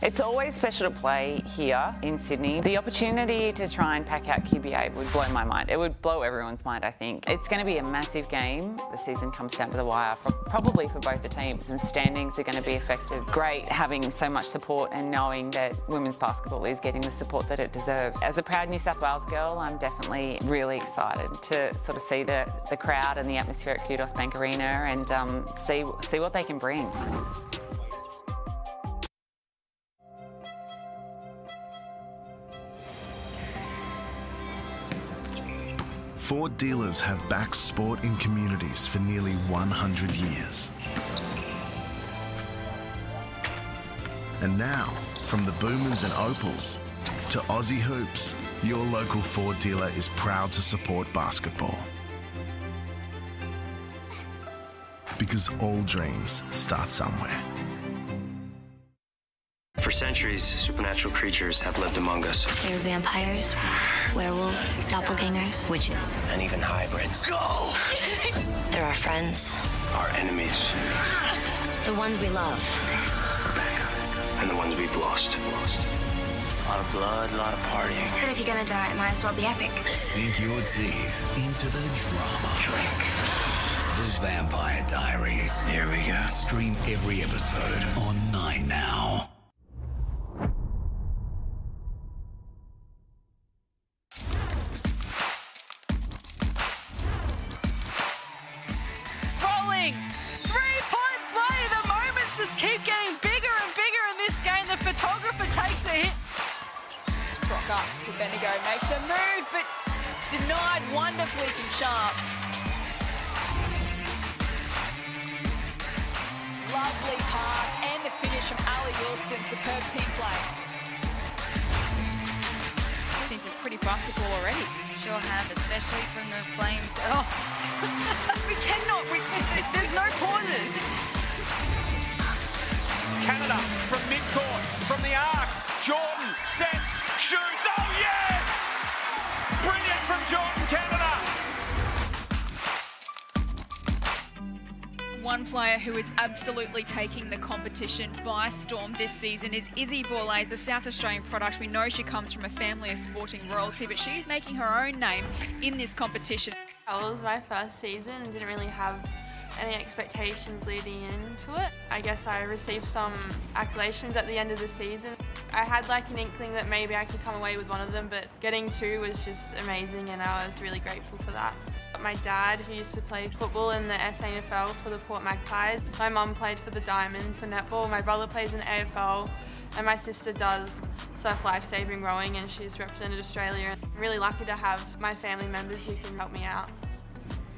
It's always special to play here in Sydney. The opportunity to try and pack out QBA would blow my mind. It would blow everyone's mind, I think. It's going to be a massive game. The season comes down to the wire, probably for both the teams, and standings are going to be affected. Great having so much support and knowing that women's basketball is getting the support that it deserves. As a proud New South Wales girl, I'm definitely really excited to sort of see the crowd and the atmosphere at Kudos Bank Arena and see what they can bring.
Ford dealers have backed sport in communities for nearly 100 years. And now, from the Boomers and Opals to Aussie Hoops, your local Ford dealer is proud to support basketball. Because all dreams start somewhere.
For centuries, supernatural creatures have lived among us.
There are vampires, werewolves, doppelgangers, witches,
And even hybrids. Go!
there are friends,
Our enemies.
the ones we love.
And the ones we've lost. A lot of blood, a lot of partying.
And if you're gonna die, it might as well be epic.
Sink your teeth into the drama. Drink. The Vampire Diaries.
Here we go.
Stream every episode on 9 now.
Rolling. 3-point play. The moments just keep getting bigger and bigger in this game. The photographer takes a hit.
Crocker, Bendigo makes a move, but
Denied wonderfully from Sharp. Lovely pass and the finish from Ali Wilson. Superb team play.
Seen some pretty basketball already.
Sure have, especially from the Flames. Oh,
We cannot. There's no pauses.
Canada from midcourt, from the arc. Jordan sets, shoots. Oh, yes! Brilliant from Jordan, Canada.
One player who is absolutely taking the competition by storm this season is Izzy Bola, the South Australian product. We know she comes from a family of sporting royalty, but she's making her own name in this competition.
It was my first season and didn't really have any expectations leading into it. I guess I received some acclamations at the end of the season. I had like an inkling that maybe I could come away with one of them, but getting two was just amazing and I was really grateful for that. My dad, who used to play football in the SANFL for the Port Magpies. My mum played for the Diamonds for netball. My brother plays in AFL and my sister does surf lifesaving rowing and she's represented Australia. I'm really lucky to have my family members who can help me out.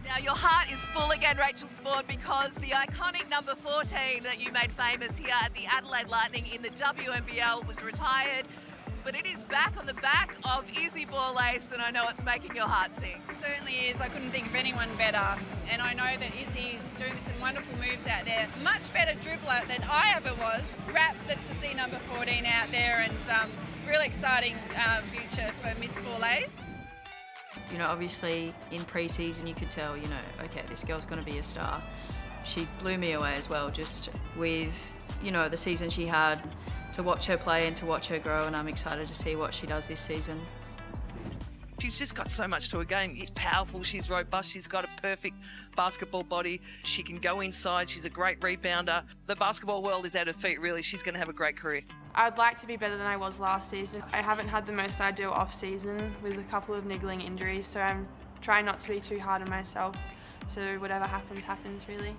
Now your heart is full again, Rachel Sport, because the iconic number 14 that you made famous here at the Adelaide Lightning in the WNBL was retired, but it is back on the back of Izzy Borlace, and I know it's making your heart sing.
Certainly is. I couldn't think of anyone better, and I know that Izzy's doing some wonderful moves out there. Much better dribbler than I ever was. Rapt to see number 14 out there, and really exciting future for Miss Borlace.
You know, obviously in pre-season you could tell, you know, okay, this girl's going to be a star. She blew me away as well, just with, you know, the season she had, to watch her play and to watch her grow, and I'm excited to see what she does this season.
She's just got so much to her game. She's powerful, she's robust, she's got a perfect basketball body. She can go inside, she's a great rebounder. The basketball world is at her feet, really. She's going to have a great career.
I'd like to be better than I was last season. I haven't had the most ideal off-season with a couple of niggling injuries, so I'm trying not to be too hard on myself. So whatever happens, happens, really.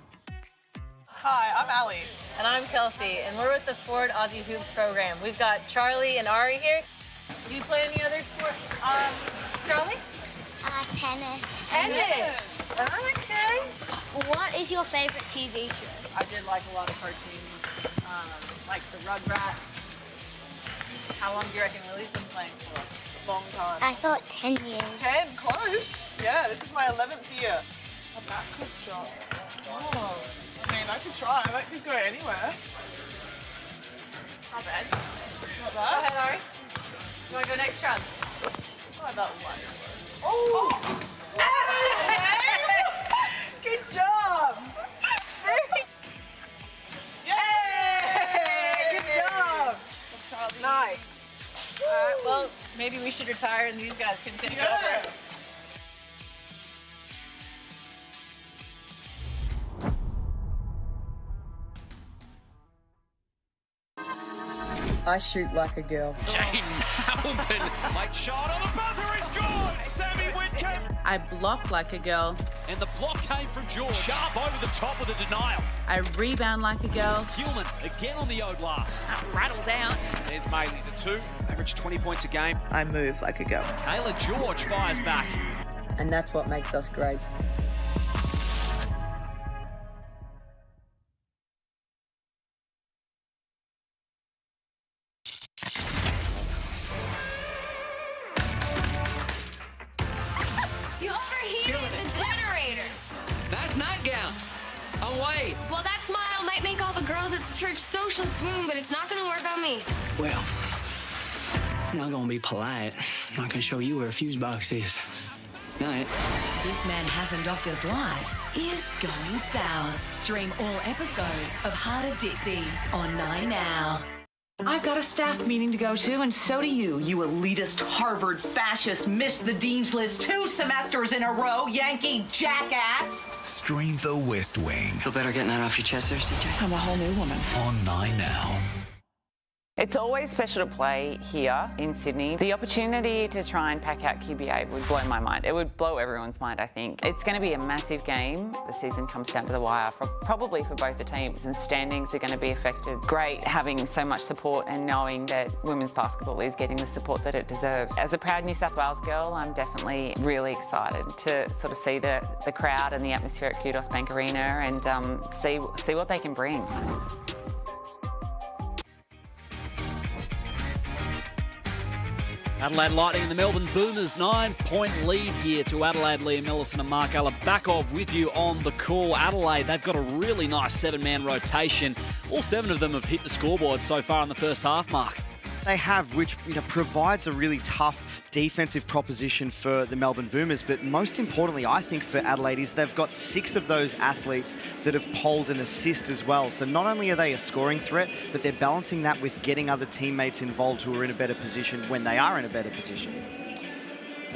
Hi, I'm Ali.
And I'm Kelsey, and we're with the Ford Aussie Hoops program. We've got Charlie and Ari here. Do you play any other sports, Charlie?
Tennis.
Tennis. Okay.
What is your favorite TV show?
I did like a lot of cartoons, like the Rugrats. How long do you reckon Lily's been playing for?
Long time.
I thought 10 years.
10? Close. Yeah, this is my 11th year. A backward shot. Oh. I mean, I could try. That could go anywhere.
Not bad.
Not bad.
Go ahead, Ari. You want to go next, Charlie?
Try that one.
Oh! Good job! Yay! Good job! Nice. All right, well, maybe we should retire and these guys can take over.
I shoot like a girl.
Jane Hamilton. Late shot on the buzzer is good. Sammy Whitcomb.
I block like a girl.
And the block came from George. Sharp over the top with a denial.
I rebound like a girl.
Hillman again on the O glass.
Rattles out.
There's Maley, the two. Average 20 points a game.
I move like a girl.
Kayla George fires back.
And that's what makes us great.
You overheated the generator.
Nice nightgown. Away.
Well, that smile might make all the girls at the church social swoon, but it's not going to work on me.
Well, I'm not gonna be polite. I'm not gonna show you where a fuse box is. Night.
This Manhattan Doctor's life is going south. Stream all episodes of Heart of Dixie on 9 Now.
I've got a staff meeting to go to, and so do you, you elitist Harvard fascist, missed the dean's list 2 semesters in a row, Yankee jackass.
Stream The West Wing
Feel better getting that off your chest there, CJ?
I'm a whole new woman.
on 9 Now.
It's always special to play here in Sydney. The opportunity to try and pack out QBA would blow my mind. It would blow everyone's mind, I think. It's going to be a massive game. The season comes down to the wire, probably for both the teams, and standings are going to be affected. Great having so much support and knowing that women's basketball is getting the support that it deserves. As a proud New South Wales girl, I'm definitely really excited to sort of see the crowd and the atmosphere at Kudos Bank Arena and see what they can bring.
Adelaide Lightning and the Melbourne Boomers, 9-point lead here to Adelaide. Liam Ellison and Mark Alabakov with you on the call. Adelaide, they've got a really nice 7-man rotation. All 7 of them have hit the scoreboard so far in the first half, Mark.
They have, which provides a really tough defensive proposition for the Melbourne Boomers. But most importantly, I think for Adelaide is they've got 6 of those athletes that have polled an assist as well. So not only are they a scoring threat, but they're balancing that with getting other teammates involved who are in a better position when they are in a better position.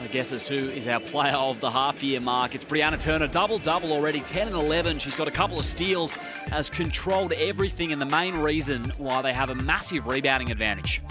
I guess that's who is our player of the half year, Mark. It's Brianna Turner, double-double already, 10 and 11. She's got a couple of steals, has controlled everything, and the main reason why they have a massive rebounding advantage.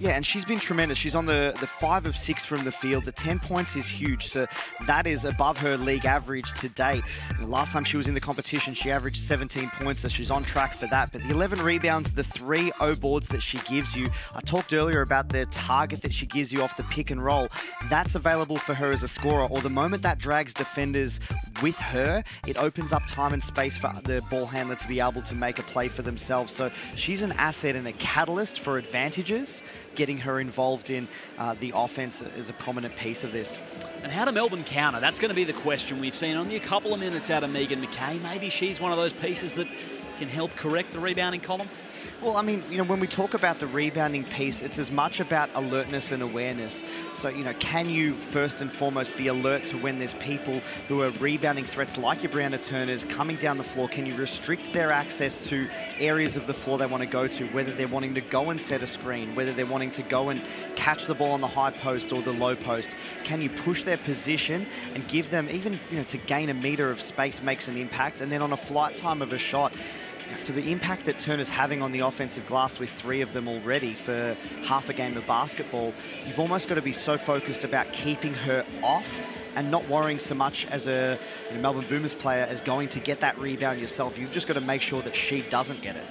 Yeah, and she's been tremendous. She's on the 5 of 6 from the field. The 10 points is huge, so that is above her league average to date. And the last time she was in the competition, she averaged 17 points, so she's on track for that. But the 11 rebounds, the 3 O-boards that she gives you, I talked earlier about the target that she gives you off the pick and roll. That's available for her as a scorer, or the moment that drags defenders with her, it opens up time and space for the ball handler to be able to make a play for themselves. So she's an asset and a catalyst for advantages. Getting her involved in the offense is a prominent piece of this.
And how do Melbourne counter? That's going to be the question. We've seen only a couple of minutes out of Megan McKay. Maybe she's one of those pieces that can help correct the rebounding column.
Well, I mean, when we talk about the rebounding piece, it's as much about alertness and awareness. So, can you first and foremost be alert to when there's people who are rebounding threats like your Brianna Turners coming down the floor? Can you restrict their access to areas of the floor they want to go to, whether they're wanting to go and set a screen, whether they're wanting to go and catch the ball on the high post or the low post? Can you push their position and give them, even, to gain a meter of space makes an impact? And then on a flight time of a shot, for the impact that Turner's having on the offensive glass with 3 of them already for half a game of basketball, you've almost got to be so focused about keeping her off and not worrying so much as a Melbourne Boomers player as going to get that rebound yourself. You've just got to make sure that she doesn't get it.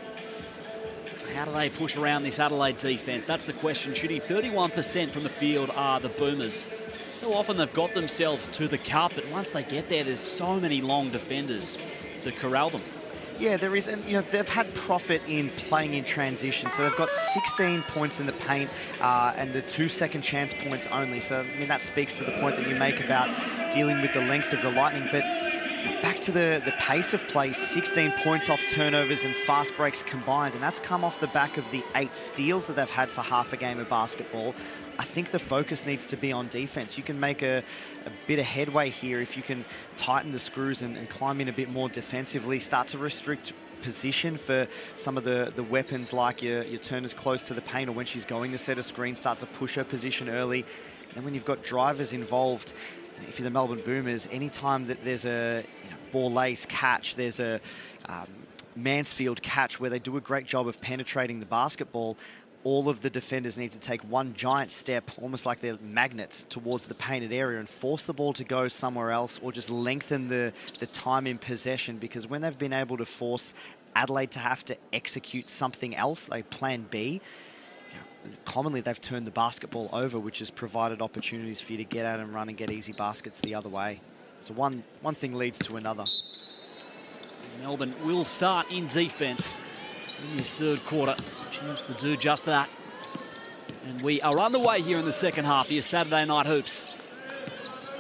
How do they push around this Adelaide defense? That's the question. Shooting 31% from the field are the Boomers. So often they've got themselves to the cup, but once they get there, there's so many long defenders to corral them.
Yeah, there is, and they've had profit in playing in transition. So they've got 16 points in the paint and the 2 second chance points only. So, that speaks to the point that you make about dealing with the length of the Lightning. But back to the pace of play, 16 points off turnovers and fast breaks combined. And that's come off the back of the 8 steals that they've had for half a game of basketball. I think the focus needs to be on defense. You can make a bit of headway here if you can tighten the screws and climb in a bit more defensively, start to restrict position for some of the weapons like your Turners close to the paint, or when she's going to set a screen, start to push her position early. And when you've got drivers involved, if you're the Melbourne Boomers, anytime that there's a ball lace catch, there's a Mansfield catch where they do a great job of penetrating the basketball, all of the defenders need to take one giant step, almost like they're magnets, towards the painted area and force the ball to go somewhere else, or just lengthen the time in possession. Because when they've been able to force Adelaide to have to execute something else, like plan B, commonly they've turned the basketball over, which has provided opportunities for you to get out and run and get easy baskets the other way. So one thing leads to another.
Melbourne will start in defense in this third quarter. Chance to do just that. And we are underway here in the second half of your Saturday Night Hoops.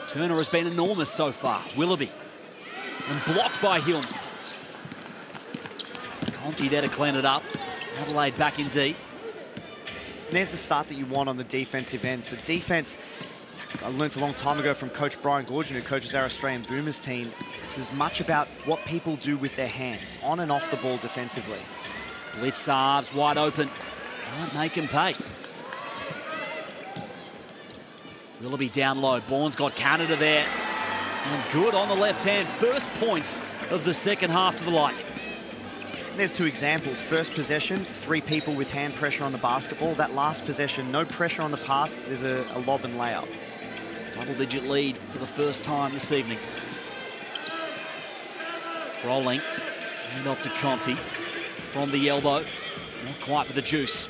Turner has been enormous so far. Willoughby. And blocked by Hillman. Conti there to clean it up. Adelaide back in deep.
And there's the start that you want on the defensive end. So defense, I learned a long time ago from Coach Brian Goorjian, who coaches our Australian Boomers team. It's as much about what people do with their hands, on and off the ball defensively.
Blitzarves wide open. Can't make him pay. Willoughby down low. Bourne's got Canada there. And good on the left hand. First points of the second half to the Lightning.
There's two examples. First possession, 3 people with hand pressure on the basketball. That last possession, no pressure on the pass. There's a lob and layup.
Double-digit lead for the first time this evening. Froling, hand off to Conti from the elbow. Not quite for the juice.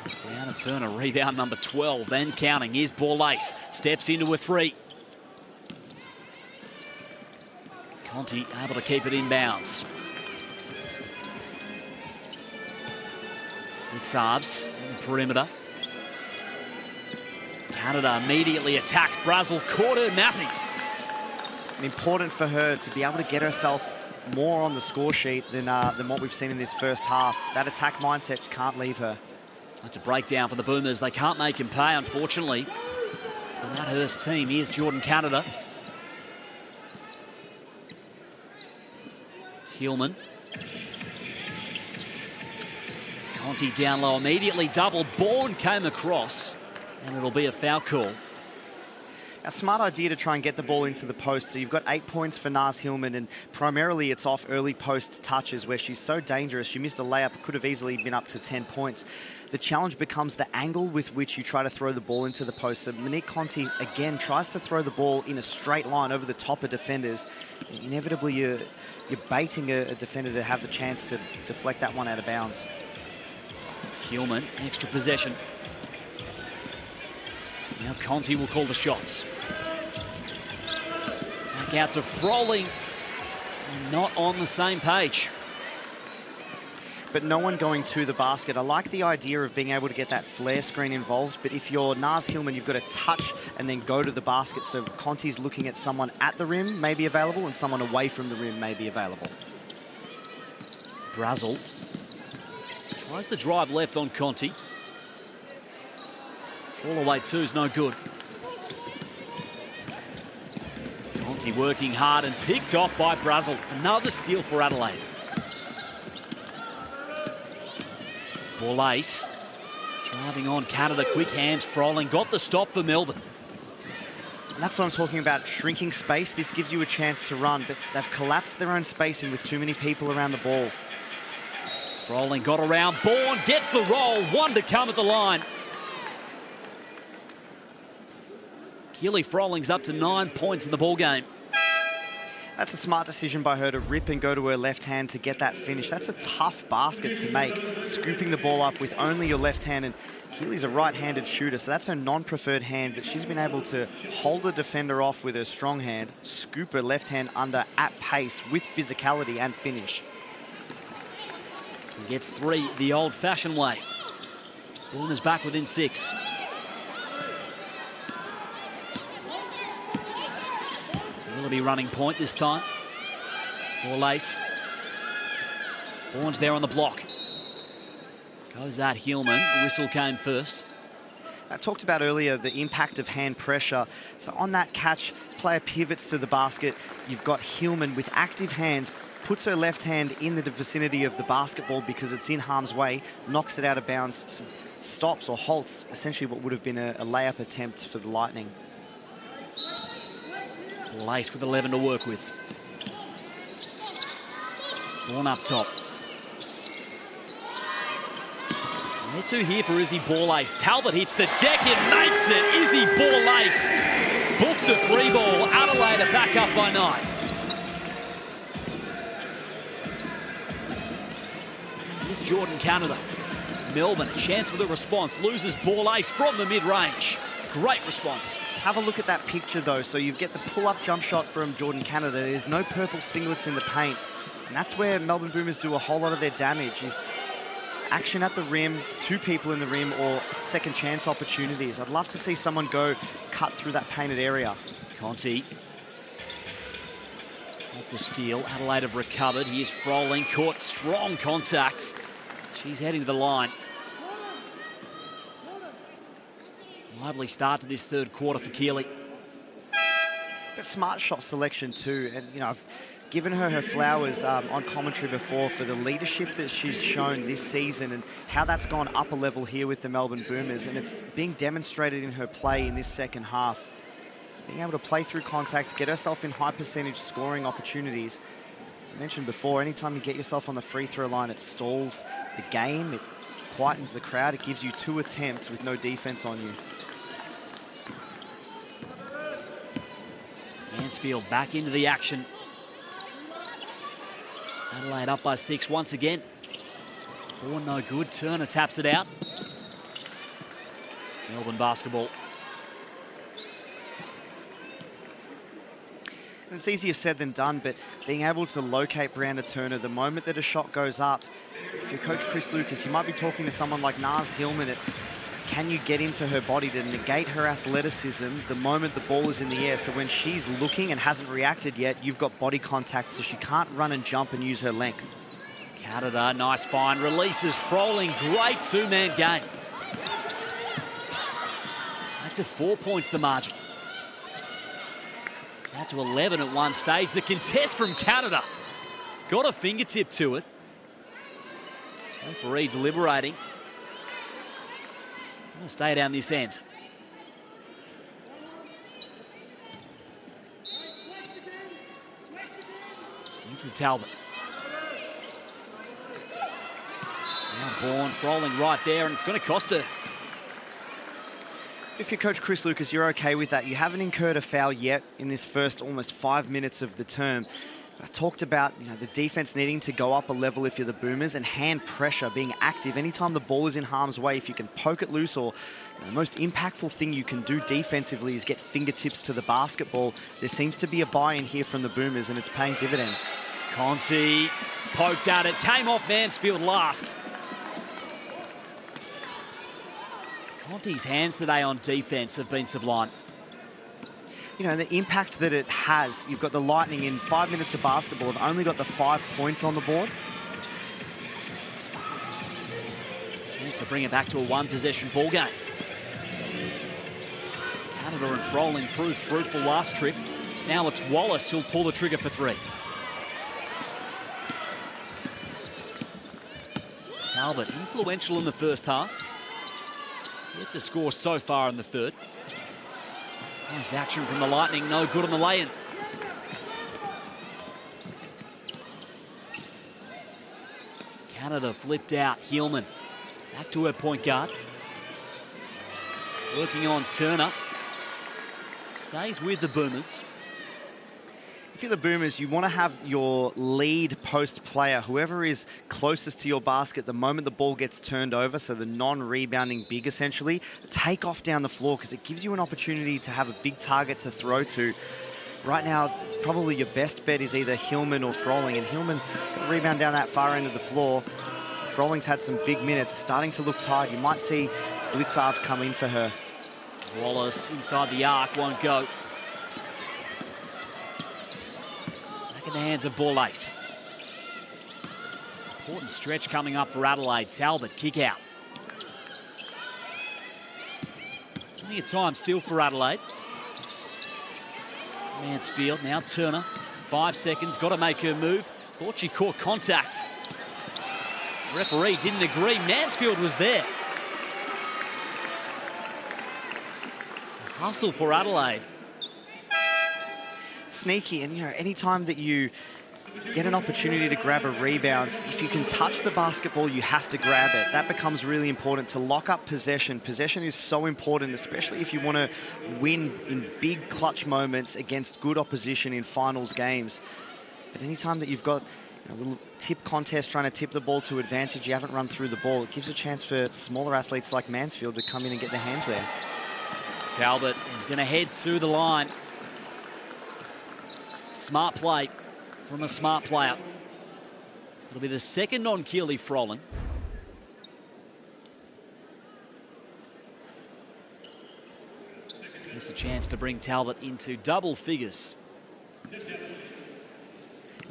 Brianna Turner, rebound number 12 and counting. Here's Borlase, steps into a 3. Conti able to keep it inbounds. Litzarves on the perimeter. Canada immediately attacks. Brazil caught her napping.
Important for her to be able to get herself more on the score sheet than what we've seen in this first half. That attack mindset can't leave her.
That's a breakdown for the Boomers. They can't make him pay, unfortunately. And that Hurst team. Here's Jordan Canada. Hillman. Conti down low immediately. Double. Bourne came across. And it'll be a foul call.
A smart idea to try and get the ball into the post. So you've got 8 points for Naz Hillman, and primarily it's off early post touches where she's so dangerous. She missed a layup, could have easily been up to 10 points. The challenge becomes the angle with which you try to throw the ball into the post. So Monique Conti, again, tries to throw the ball in a straight line over the top of defenders. Inevitably, you're baiting a defender to have the chance to deflect that one out of bounds.
Hillman, extra possession. Now Conti will call the shots. Back out to Froling. And not on the same page.
But no one going to the basket. I like the idea of being able to get that flare screen involved, but if you're Naz Hillman, you've got to touch and then go to the basket. So Conti's looking at someone at the rim may be available and someone away from the rim may be available.
Brazil tries the drive left on Conti. Fall away two's no good. Conti working hard and picked off by Brazil. Another steal for Adelaide. Borlase driving on Canada, quick hands. Froling got the stop for Melbourne.
And that's what I'm talking about, shrinking space. This gives you a chance to run, but they've collapsed their own spacing with too many people around the ball.
Froling got around. Bourne gets the roll. 1 to come at the line. Keely Froling's up to 9 points in the ball game.
That's a smart decision by her to rip and go to her left hand to get that finish. That's a tough basket to make, scooping the ball up with only your left hand. And Keely's a right-handed shooter, so that's her non-preferred hand, but she's been able to hold the defender off with her strong hand, scoop her left hand under at pace with physicality and finish.
He gets 3 the old-fashioned way. Bourne back within 6. Willoughby running point this time. Borlase. Bourne's there on the block. Goes at Hillman. The whistle came first.
I talked about earlier the impact of hand pressure. So on that catch, player pivots to the basket. You've got Hillman with active hands, puts her left hand in the vicinity of the basketball because it's in harm's way, knocks it out of bounds, stops or halts essentially what would have been a layup attempt for the Lightning.
Lace with 11 to work with. Bourne up top. And they're 2 here for Izzy Borlase. Talbot hits the deck and makes it. Izzy Borlase booked the 3 ball. Adelaide are back up by 9. Here's Jordan Canada. Melbourne, a chance for the response. Loses Borlase from the mid-range. Great response.
Have a look at that picture, though. So you get the pull-up jump shot from Jordan Canada. There's no purple singlets in the paint. And that's where Melbourne Boomers do a whole lot of their damage, is action at the rim, 2 people in the rim, or second chance opportunities. I'd love to see someone go cut through that painted area.
Conti. Off the steal. Adelaide have recovered. Here's Froling. Caught strong contacts. She's heading to the line. Lively start to this third quarter for Keely.
But smart shot selection too, and you know, I've given her flowers on commentary before for the leadership that she's shown this season and how that's gone up a level here with the Melbourne Boomers, and it's being demonstrated in her play in this second half. being able to play through contact, get herself in high percentage scoring opportunities. I mentioned before, anytime you get yourself on the free throw line, it stalls the game, it quietens the crowd, it gives you 2 attempts with no defense on you.
Mansfield back into the action. Adelaide up by 6 once again. Ball no good. Turner taps it out. Melbourne basketball.
And it's easier said than done, but being able to locate Brianna Turner the moment that a shot goes up, if you're Coach Chris Lucas, you might be talking to someone like Naz Hillman at can you get into her body to negate her athleticism the moment the ball is in the air? So when she's looking and hasn't reacted yet, you've got body contact, so she can't run and jump and use her length.
Canada, nice find. Releases Froling. Great two-man game. Back to 4 points the margin. It's out to 11 at one stage. The contest from Canada. Got a fingertip to it. And Fareed's liberating. Gonna stay down this end. Into Talbot. Now Bourne, Froling right there, and it's going to cost her.
If you're Coach Chris Lucas, you're okay with that. You haven't incurred a foul yet in this first almost 5 minutes of the term. I talked about the defense needing to go up a level if you're the Boomers, and hand pressure, being active. Anytime the ball is in harm's way, if you can poke it loose, or the most impactful thing you can do defensively is get fingertips to the basketball. There seems to be a buy-in here from the Boomers, and it's paying dividends.
Conti poked at it, came off Mansfield last. Conti's hands today on defense have been sublime.
The impact that it has. You've got the Lightning in 5 minutes of basketball have only got the 5 points on the board.
Chance to bring it back to a one-possession ball game. Canada and Froling proved fruitful last trip. Now it's Wallace who'll pull the trigger for 3. Talbot influential in the first half. Yet to score so far in the third. Nice action from the Lightning, no good on the lay-in. Canada flipped out, Hillman. Back to her point guard. Working on Turner. Stays with the Boomers.
If you're the Boomers, you want to have your lead post player, whoever is closest to your basket the moment the ball gets turned over, so the non-rebounding big essentially, take off down the floor because it gives you an opportunity to have a big target to throw to. Right now, probably your best bet is either Hillman or Froling, and Hillman got a rebound down that far end of the floor. Froling's had some big minutes, starting to look tired. You might see Blitzarv come in for her.
Wallace inside the arc, won't go. In the hands of Borlase. Important stretch coming up for Adelaide. Talbot, kick out. Plenty of time still for Adelaide. Mansfield, now Turner. 5 seconds, got to make her move. Thought she caught contact. Referee didn't agree. Mansfield was there. Hustle for Adelaide.
Sneaky, and anytime that you get an opportunity to grab a rebound, if you can touch the basketball, you have to grab it. That becomes really important to lock up possession. Possession is so important, especially if you want to win in big clutch moments against good opposition in finals games. But anytime that you've got a little tip contest trying to tip the ball to advantage, you haven't run through the ball, it gives a chance for smaller athletes like Mansfield to come in and get their hands there.
Talbot is going to head to the line. Smart play from a smart player. It'll be the second on Keely Froling. Here's a chance to bring Talbot into double figures.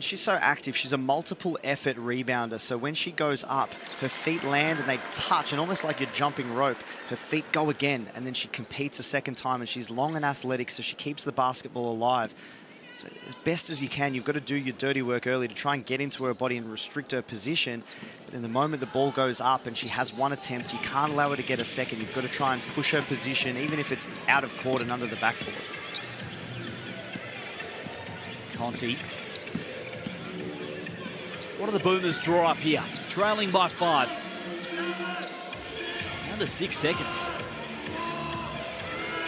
She's so active. She's a multiple effort rebounder. So when she goes up, her feet land and they touch, and almost like you're jumping rope, her feet go again, and then she competes a second time, and she's long and athletic, so she keeps the basketball alive. So as best as you can, you've got to do your dirty work early to try and get into her body and restrict her position. But in the moment the ball goes up and she has one attempt, you can't allow her to get a second. You've got to try and push her position, even if it's out of court and under the backboard.
Conti. What do the Boomers draw up here? Trailing by 5. Under 6 seconds.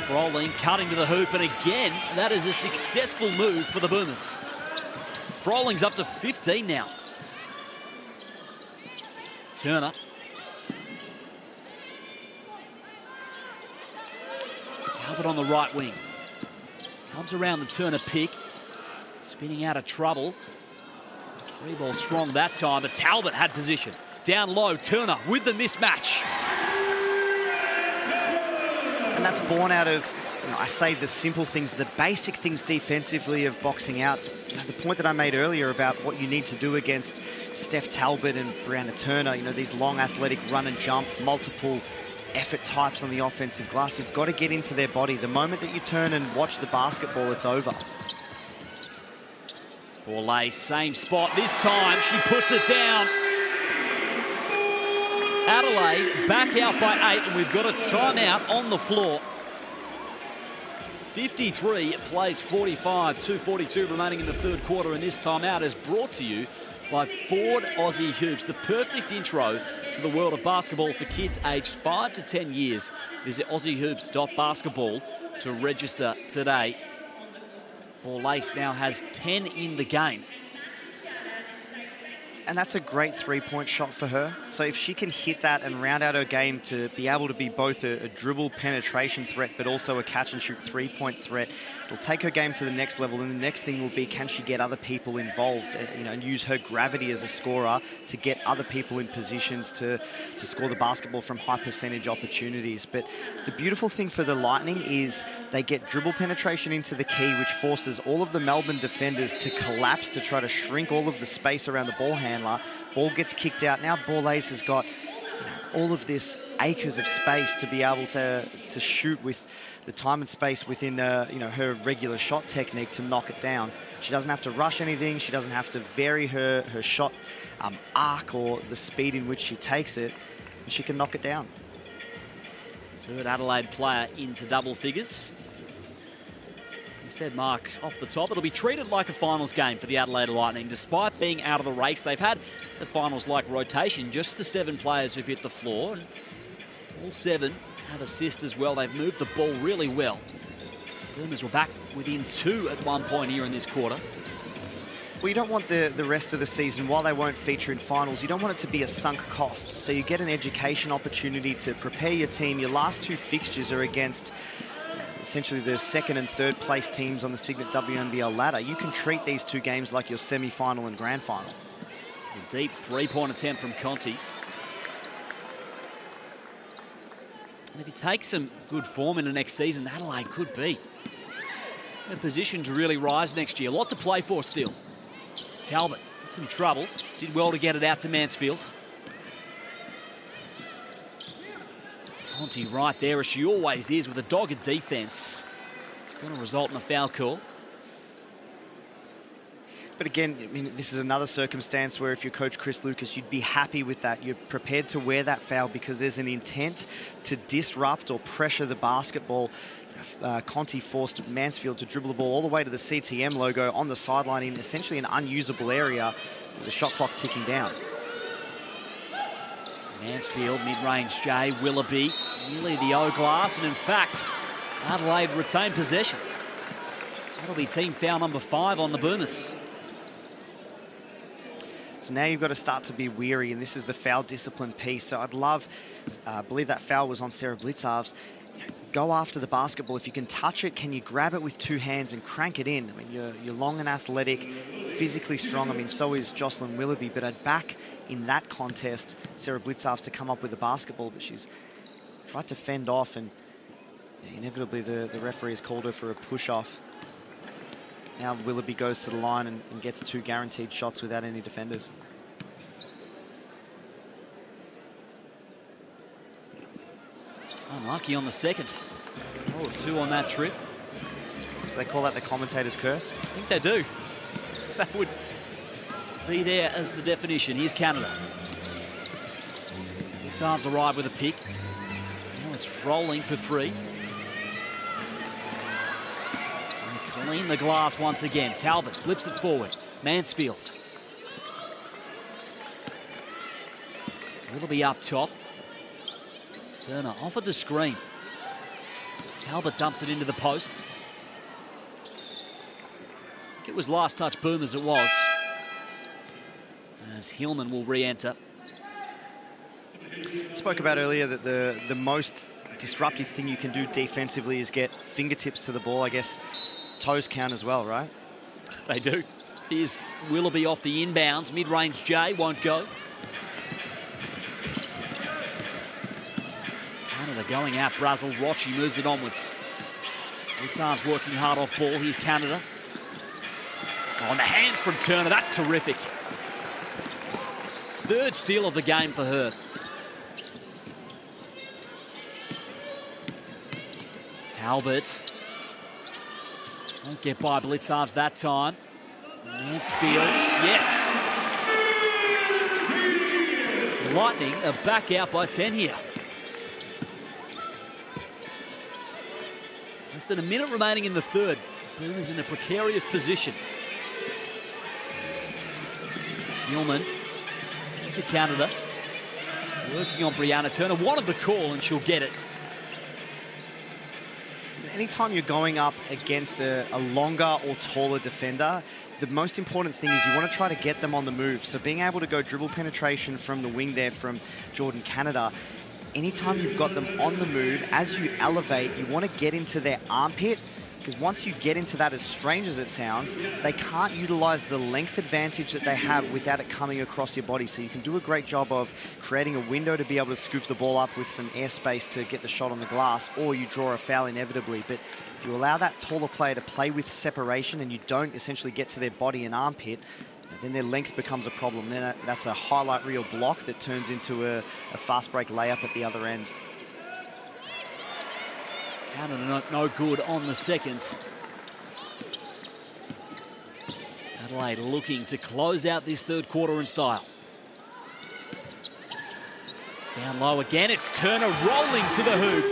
Froling cutting to the hoop, and again, that is a successful move for the Boomers. Froling's up to 15 now. Turner. Talbot on the right wing. Comes around the Turner pick. Spinning out of trouble. 3-ball strong that time, but Talbot had position. Down low, Turner with the mismatch.
And that's born out of, I say the simple things, the basic things defensively of boxing out. The point that I made earlier about what you need to do against Steph Talbot and Brianna Turner, these long athletic run and jump, multiple effort types on the offensive glass. You've got to get into their body. The moment that you turn and watch the basketball, it's over.
Bola, same spot. This time, she puts it down. Adelaide back out by 8, and we've got a timeout on the floor. 53 plays 45, 2:42 remaining in the third quarter, and this timeout is brought to you by Ford Aussie Hoops, the perfect intro to the world of basketball for kids aged 5 to 10 years. Visit aussiehoops.basketball to register today. Borlase now has 10 in the game.
And that's a great three-point shot for her. So if she can hit that and round out her game to be able to be both a dribble penetration threat, but also a catch-and-shoot three-point threat, it'll take her game to the next level. And the next thing will be, can she get other people involved, and use her gravity as a scorer to get other people in positions to score the basketball from high percentage opportunities. But the beautiful thing for the Lightning is they get dribble penetration into the key, which forces all of the Melbourne defenders to collapse to try to shrink all of the space around the ball handler. Ball gets kicked out. Now Borlase has got all of this acres of space to be able to shoot with the time and space within her regular shot technique to knock it down. She doesn't have to rush anything. She doesn't have to vary her shot arc or the speed in which she takes it, and she can knock it down.
Third Adelaide player into double figures. He said, Mark, off the top, it'll be treated like a finals game for the Adelaide Lightning. Despite being out of the race, they've had the finals-like rotation, just the 7 players who've hit the floor, and all 7 have assists as well. They've moved the ball really well. Boomers were back within 2 at one point here in this quarter.
Well, you don't want the rest of the season, while they won't feature in finals, you don't want it to be a sunk cost. So you get an education opportunity to prepare your team. Your last 2 fixtures are against essentially the second and third place teams on the Cygnett WNBL ladder. You can treat these 2 games like your semi-final and grand final.
It's a deep three-point attempt from Conti. And if he takes some good form in the next season, Adelaide could be in a position to really rise next year. A lot to play for still. Talbot in some trouble. Did well to get it out to Mansfield. Conti right there, as she always is, with a dogged defence. It's going to result in a foul call.
But again, this is another circumstance where if you're Coach Chris Lucas, you'd be happy with that. You're prepared to wear that foul because there's an intent to disrupt or pressure the basketball. Conti forced Mansfield to dribble the ball all the way to the CTM logo on the sideline in essentially an unusable area with the shot clock ticking down.
Mansfield, mid-range J, Willoughby, nearly the O-glass, and in fact, Adelaide retain possession. That'll be team foul number 5 on the Boomers.
So now you've got to start to be weary, and this is the foul discipline piece. So I'd love, I believe that foul was on Sarah Blitzarves. Go after the basketball. If you can touch it, can you grab it with 2 hands and crank it in? You're long and athletic, physically strong. So is Jocelyn Willoughby, but I'd back in that contest Sarah Blitzarves to come up with the basketball, but she's tried to fend off, and inevitably the referee has called her for a push-off. Now Willoughby goes to the line and gets 2 guaranteed shots without any defenders.
Unlucky on the second. 0 of 2 on that trip.
Do they call that the commentator's curse?
I think they do. That would be there as the definition. Here's Canada. Blitzarves arrive with a pick. Now it's Froling for 3. And Clean the glass once again. Talbot flips it forward. Mansfield. Willoughby up top. Turner off at the screen. Talbot dumps it into the post. I think it was last touch Boomers it was. As Hillman will re-enter.
Spoke about earlier that the most disruptive thing you can do defensively is get fingertips to the ball. I guess toes count as well, right?
They do. Here's Willoughby off the inbounds. Mid-range J won't go. Canada going out. Brazil. Rochi moves it onwards. Blitzar's working hard off ball. Here's Canada. On the hands from Turner. That's terrific. Third steal of the game for her. Talbot. Won't get by Blitzar's that time. Mansfield, yes. Lightning are back out by 10 here. Less than a minute remaining in the third. Boomers in a precarious position. Hillman into Canada. Working on Brianna Turner. Wanted the call and she'll get it.
Anytime you're going up against a longer or taller defender, the most important thing is you want to try to get them on the move. So being able to go dribble penetration from the wing there from Jordan Canada, anytime you've got them on the move, as you elevate, you want to get into their armpit, because once you get into that, as strange as it sounds, they can't utilize the length advantage that they have without it coming across your body. So you can do a great job of creating a window to be able to scoop the ball up with some airspace to get the shot on the glass, or you draw a foul inevitably. But if you allow that taller player to play with separation and you don't essentially get to their body and armpit, then their length becomes a problem. Then that's a highlight reel block that turns into a fast break layup at the other end.
Canada no good on the second. Adelaide looking to close out this third quarter in style. Down low again, it's Turner rolling to the hoop.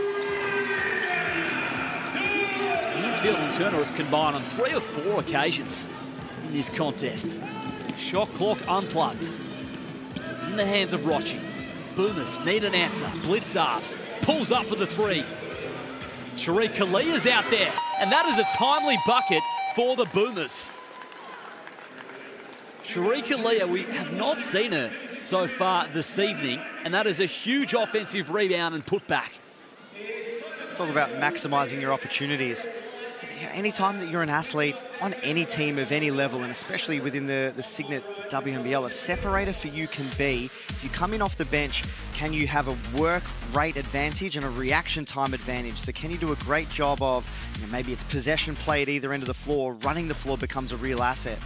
Mansfield and Turner have combined on 3 or 4 occasions in this contest. Shot clock unplugged. In the hands of Rochi. Boomers need an answer. Blitzarves pulls up for the 3. Sharika Kalia's out there, and that is a timely bucket for the Boomers. Sharika Kalia, we have not seen her so far this evening, and that is a huge offensive rebound and putback.
Talk about maximising your opportunities. Anytime that you're an athlete on any team of any level, and especially within the Cygnett WNBL, a separator for you can be, if you come in off the bench, can you have a work rate advantage and a reaction time advantage? So can you do a great job of, maybe it's possession play at either end of the floor, running the floor becomes a real asset.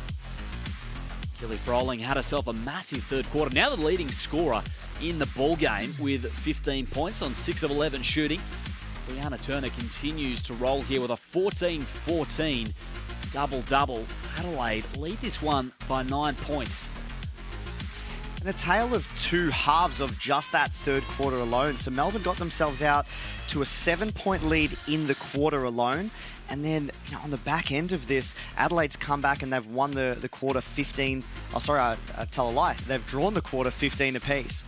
Kelly Froling had herself a massive third quarter. Now the leading scorer in the ball game with 15 points on 6 of 11 shooting. Brianna Turner continues to roll here with a 14-14 double-double. Adelaide lead this one by 9 points.
And a tale of 2 halves of just that third quarter alone. So Melbourne got themselves out to a 7-point lead in the quarter alone. And then on the back end of this, Adelaide's come back and they've won the quarter 15. Oh, sorry, I tell a lie. They've drawn the quarter 15 apiece.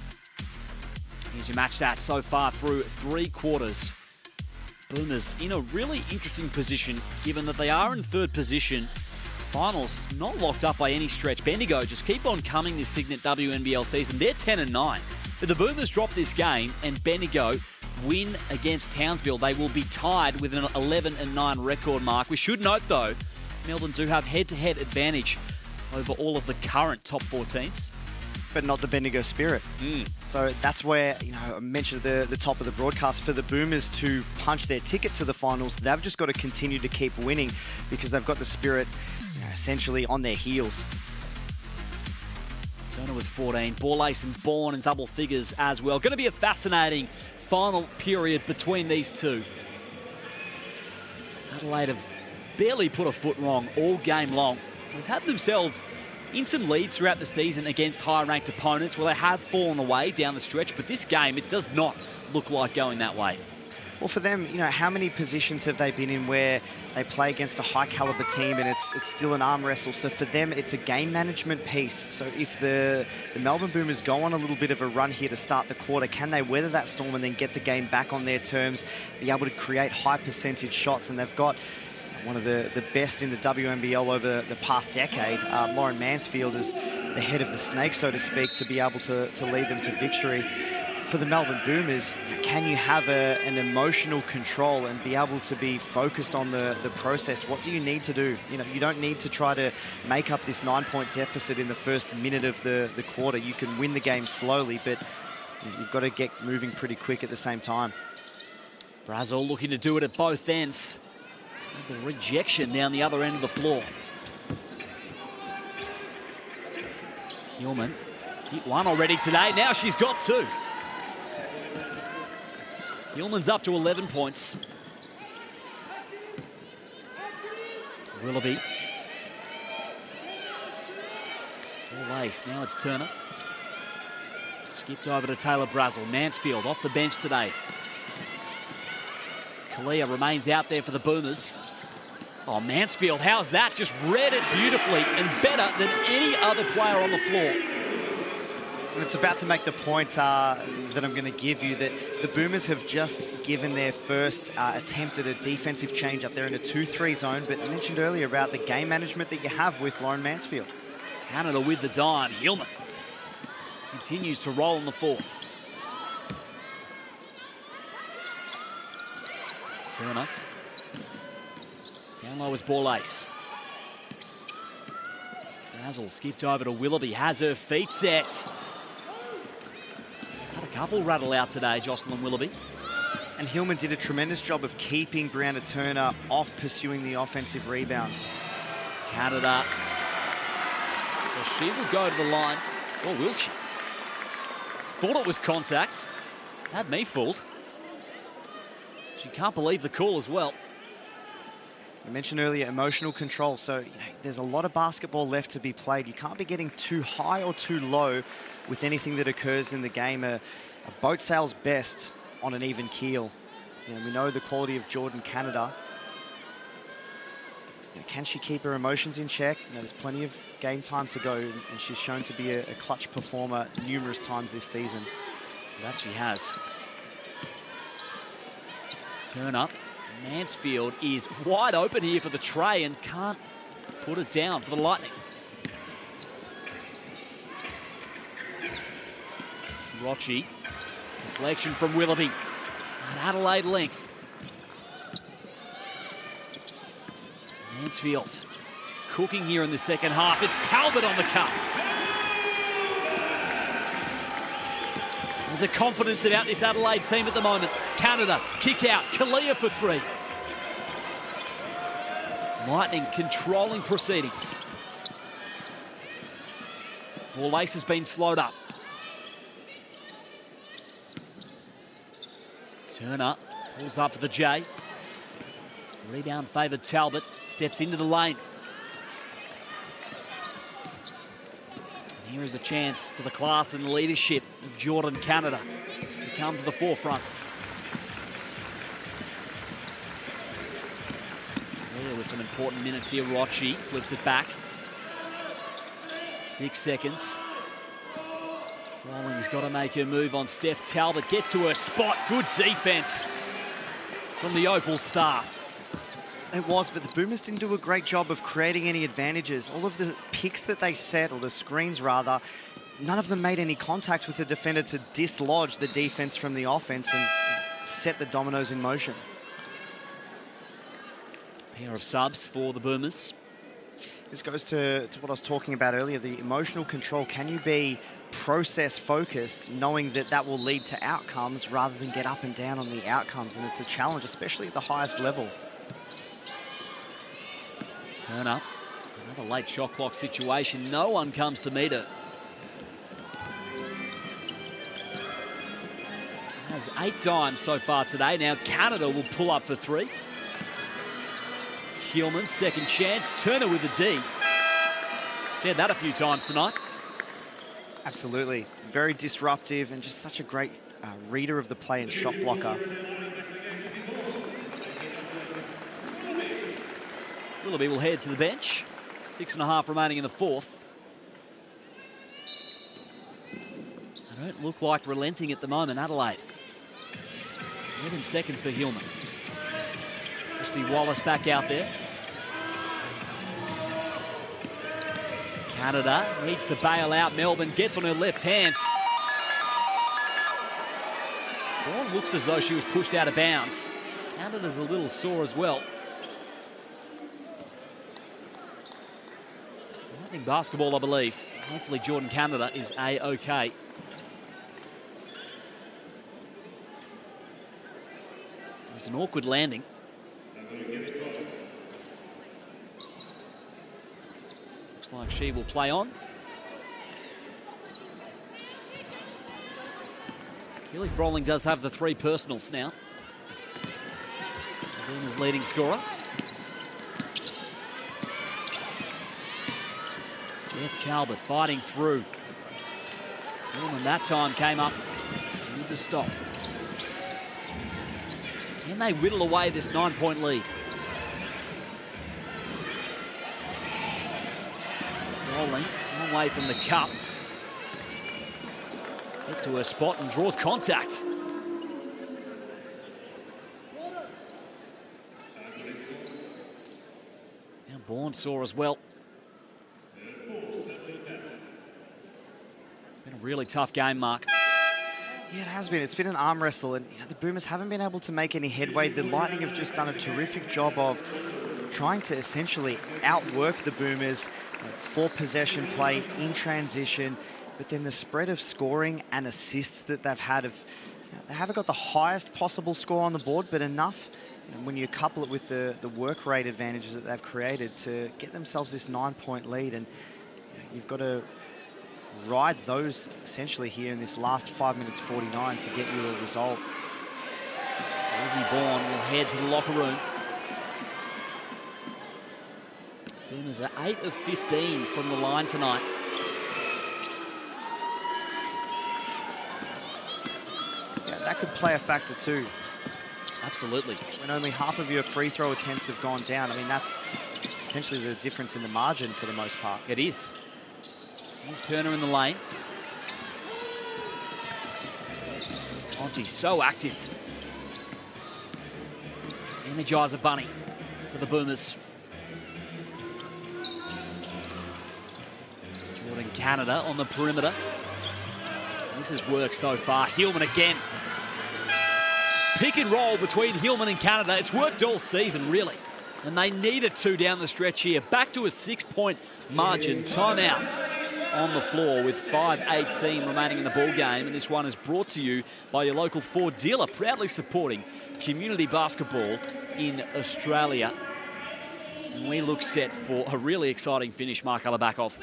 Here's your match stats so far through 3 quarters. Boomers in a really interesting position, given that they are in third position. Finals not locked up by any stretch. Bendigo just keep on coming this Cygnett WNBL season. They're 10-9. If the Boomers drop this game and Bendigo win against Townsville, they will be tied with an 11-9 record mark. We should note, though, Melbourne do have head-to-head advantage over all of the current top 4 teams.
But not the Bendigo spirit. So that's where, I mentioned at the top of the broadcast, for the Boomers to punch their ticket to the finals, they've just got to continue to keep winning because they've got the spirit essentially on their heels.
Turner with 14, Borlace and Bourne in double figures as well. Going to be a fascinating final period between these two. Adelaide have barely put a foot wrong all game long. They've had themselves in some leads throughout the season against high-ranked opponents where they have fallen away down the stretch, but this game, it does not look like going that way.
Well, for them, you know, how many positions have they been in where they play against a high-caliber team and it's still an arm wrestle? So for them, it's a game management piece. So if the Melbourne Boomers go on a little bit of a run here to start the quarter, can they weather that storm and then get the game back on their terms, be able to create high-percentage shots? And they've got one of the best in the WNBL over the past decade. Lauren Mansfield is the head of the snake, so to speak, to be able to lead them to victory. For the Melbourne Boomers, can you have an emotional control and be able to be focused on the process? What do you need to do? You know, you don't need to try to make up this 9-point deficit in the first minute of the quarter. You can win the game slowly, but you've got to get moving pretty quick at the same time.
Brazil looking to do it at both ends. The rejection down the other end of the floor. Hillman hit one already today. Now she's got two. Hillman's up to 11 points. Willoughby. All ace. Now it's Turner. Skipped over to Taylor Brazil. Mansfield off the bench today. Kalia remains out there for the Boomers. Oh, Mansfield, how's that? Just read it beautifully and better than any other player on the floor.
And it's about to make the point that I'm going to give you, that the Boomers have just given their first attempt at a defensive change up there in a 2-3 zone, but I mentioned earlier about the game management that you have with Lauren Mansfield.
Canada with the dime. Hillman continues to roll in the fourth. Turner. Down low is Borlase. Basil skipped over to Willoughby, has her feet set. Had a couple rattle out today, Jocelyn Willoughby.
And Hillman did a tremendous job of keeping Brianna Turner off pursuing the offensive rebound.
Canada. So she will go to the line. Or will she? Thought it was contact. Had me fooled. She can't believe the call as well.
I mentioned earlier emotional control, so you know, there's a lot of basketball left to be played. You can't be getting too high or too low with anything that occurs in the game. A boat sails best on an even keel. You know, we know the quality of Jordan Canada. You know, can she keep her emotions in check? You know, there's plenty of game time to go, and she's shown to be a clutch performer numerous times this season.
That she has. Turn up. Mansfield is wide open here for the tray and can't put it down for the Lightning. Rochi. Deflection from Willoughby. At Adelaide length. Mansfield cooking here in the second half. It's Talbot on the cup. There's a confidence about this Adelaide team at the moment. Canada, kick out, Kalia for three. Lightning controlling proceedings. Borlase has been slowed up. Turner pulls up for the J. Rebound favoured Talbot, steps into the lane. Here is a chance for the class and leadership of Jordan Canada to come to the forefront. There with some important minutes here. Rochi flips it back. 6 seconds. Frolling's got to make her move on Steph Talbot. Gets to her spot. Good defense from the Opal star.
It was, but the Boomers didn't do a great job of creating any advantages. All of the picks that they set, or the screens rather, none of them made any contact with the defender to dislodge the defense from the offense and set the dominoes in motion.
Pair of subs for the Boomers.
This goes to what I was talking about earlier, the emotional control. Can you be process-focused, knowing that that will lead to outcomes rather than get up and down on the outcomes? And it's a challenge, especially at the highest level.
Turn up. Another late shot clock situation. No one comes to meet her. Has 8 dimes so far today. Now Canada will pull up for 3. Hillman, second chance. Turner with a D. Said that a few times tonight.
Absolutely. Very disruptive and just such a great reader of the play and shot blocker.
Willoughby will head to the bench. 6.5 remaining in the fourth. They don't look like relenting at the moment, Adelaide. 11 seconds for Hillman. Christy Wallace back out there. Canada needs to bail out. Melbourne gets on her left hand. Ball looks as though she was pushed out of bounds. Canada's a little sore as well. Lightning basketball, I believe. Hopefully Jordan Canada is A-OK. It was an awkward landing. Looks like she will play on. Keely Froling does have the 3 personals now. Boomers leading scorer. Steph Talbot fighting through. Hillman that time came up with the stop. Can they whittle away this 9-point lead? Froling, long way from the cup. Gets to her spot and draws contact. Now Bourne saw as well. It's been a really tough game, Mark.
Yeah, it has been. It's been an arm wrestle, and the Boomers haven't been able to make any headway. The Lightning have just done a terrific job of trying to essentially outwork the Boomers for possession play in transition. But then the spread of scoring and assists that they've had, they haven't got the highest possible score on the board, but enough when you couple it with the work rate advantages that they've created to get themselves this 9-point lead. And you've got to ride those essentially here in this last 5 minutes 49 to get you a result.
Lizzie Bourne will head to the locker room. Boomers are 8 of 15 from the line tonight.
That could play a factor too.
Absolutely.
When only half of your free throw attempts have gone down, I mean, that's essentially the difference in the margin for the most part.
It is. Here's Turner in the lane. Conti so active. Energizer Bunny for the Boomers. Jordan Canada on the perimeter. This has worked so far. Hillman again. Pick and roll between Hillman and Canada. It's worked all season, really. And they needed to down the stretch here. Back to a 6-point margin. Timeout on the floor with 5:18 remaining in the ball game. And this one is brought to you by your local Ford dealer, proudly supporting community basketball in Australia. And we look set for a really exciting finish, Mark Alabakoff.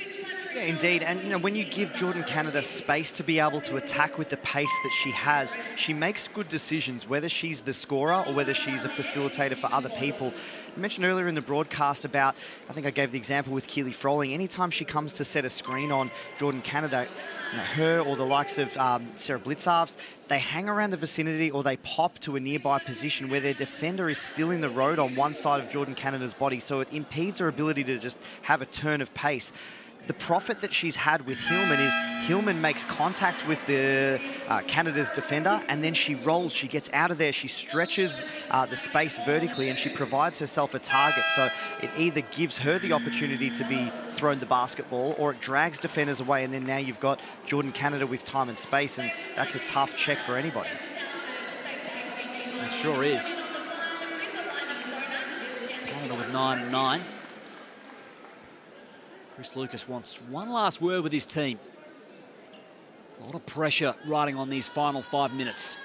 Yeah, indeed. And, when you give Jordan Canada space to be able to attack with the pace that she has, she makes good decisions, whether she's the scorer or whether she's a facilitator for other people. I mentioned earlier in the broadcast about, I think I gave the example with Keely Froling. Anytime she comes to set a screen on Jordan Canada, her or the likes of Sarah Blitzarves, they hang around the vicinity or they pop to a nearby position where their defender is still in the road on one side of Jordan Canada's body, so it impedes her ability to just have a turn of pace. The profit that she's had with Hillman is Hillman makes contact with the Canada's defender, and then she rolls, she gets out of there, she stretches the space vertically, and she provides herself a target. So it either gives her the opportunity to be thrown the basketball, or it drags defenders away, and then now you've got Jordan Canada with time and space, and that's a tough check for anybody.
It sure is. Canada with 9 and 9. Chris Lucas wants one last word with his team. A lot of pressure riding on these final 5 minutes.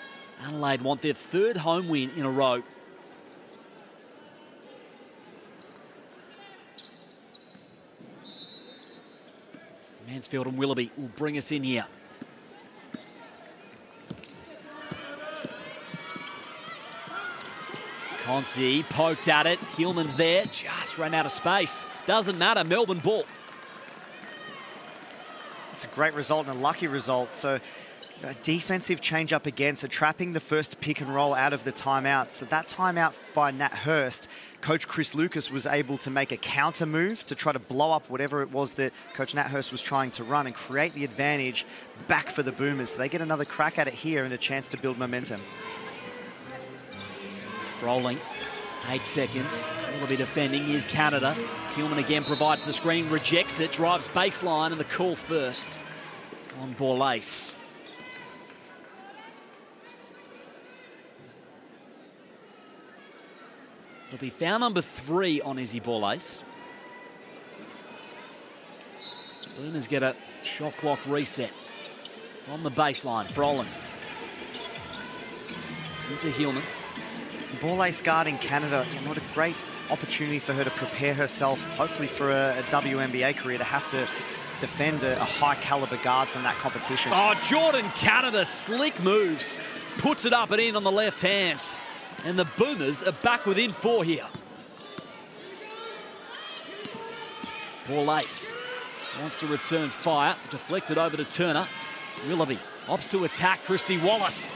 Adelaide want their 3rd home win in a row. Mansfield and Willoughby will bring us in here. Conti poked at it. Hillman's there. Just ran out of space. Doesn't matter. Melbourne ball.
It's a great result and a lucky result. So A defensive change up again, so trapping the first pick and roll out of the timeout. So that timeout by Nat Hurst, Coach Chris Lucas was able to make a counter move to try to blow up whatever it was that Coach Nat Hurst was trying to run and create the advantage back for the Boomers. So they get another crack at it here and a chance to build momentum.
Rolling, 8 seconds. Will be defending is Canada. Hillman again provides the screen, rejects it, drives baseline, and the call first on Borlase. It'll be foul number 3 on Izzy Borlase. Boomers get a shot clock reset from the baseline. Froling into Hillman.
Borlase guarding Canada, what a great opportunity for her to prepare herself, hopefully for a WNBA career, to have to defend a high caliber guard from that competition.
Oh, Jordan Canada, slick moves, puts it up and in on the left hands. And the Boomers are back within 4 here. Borlase wants to return fire, deflected over to Turner. Willoughby opts to attack Christy Wallace.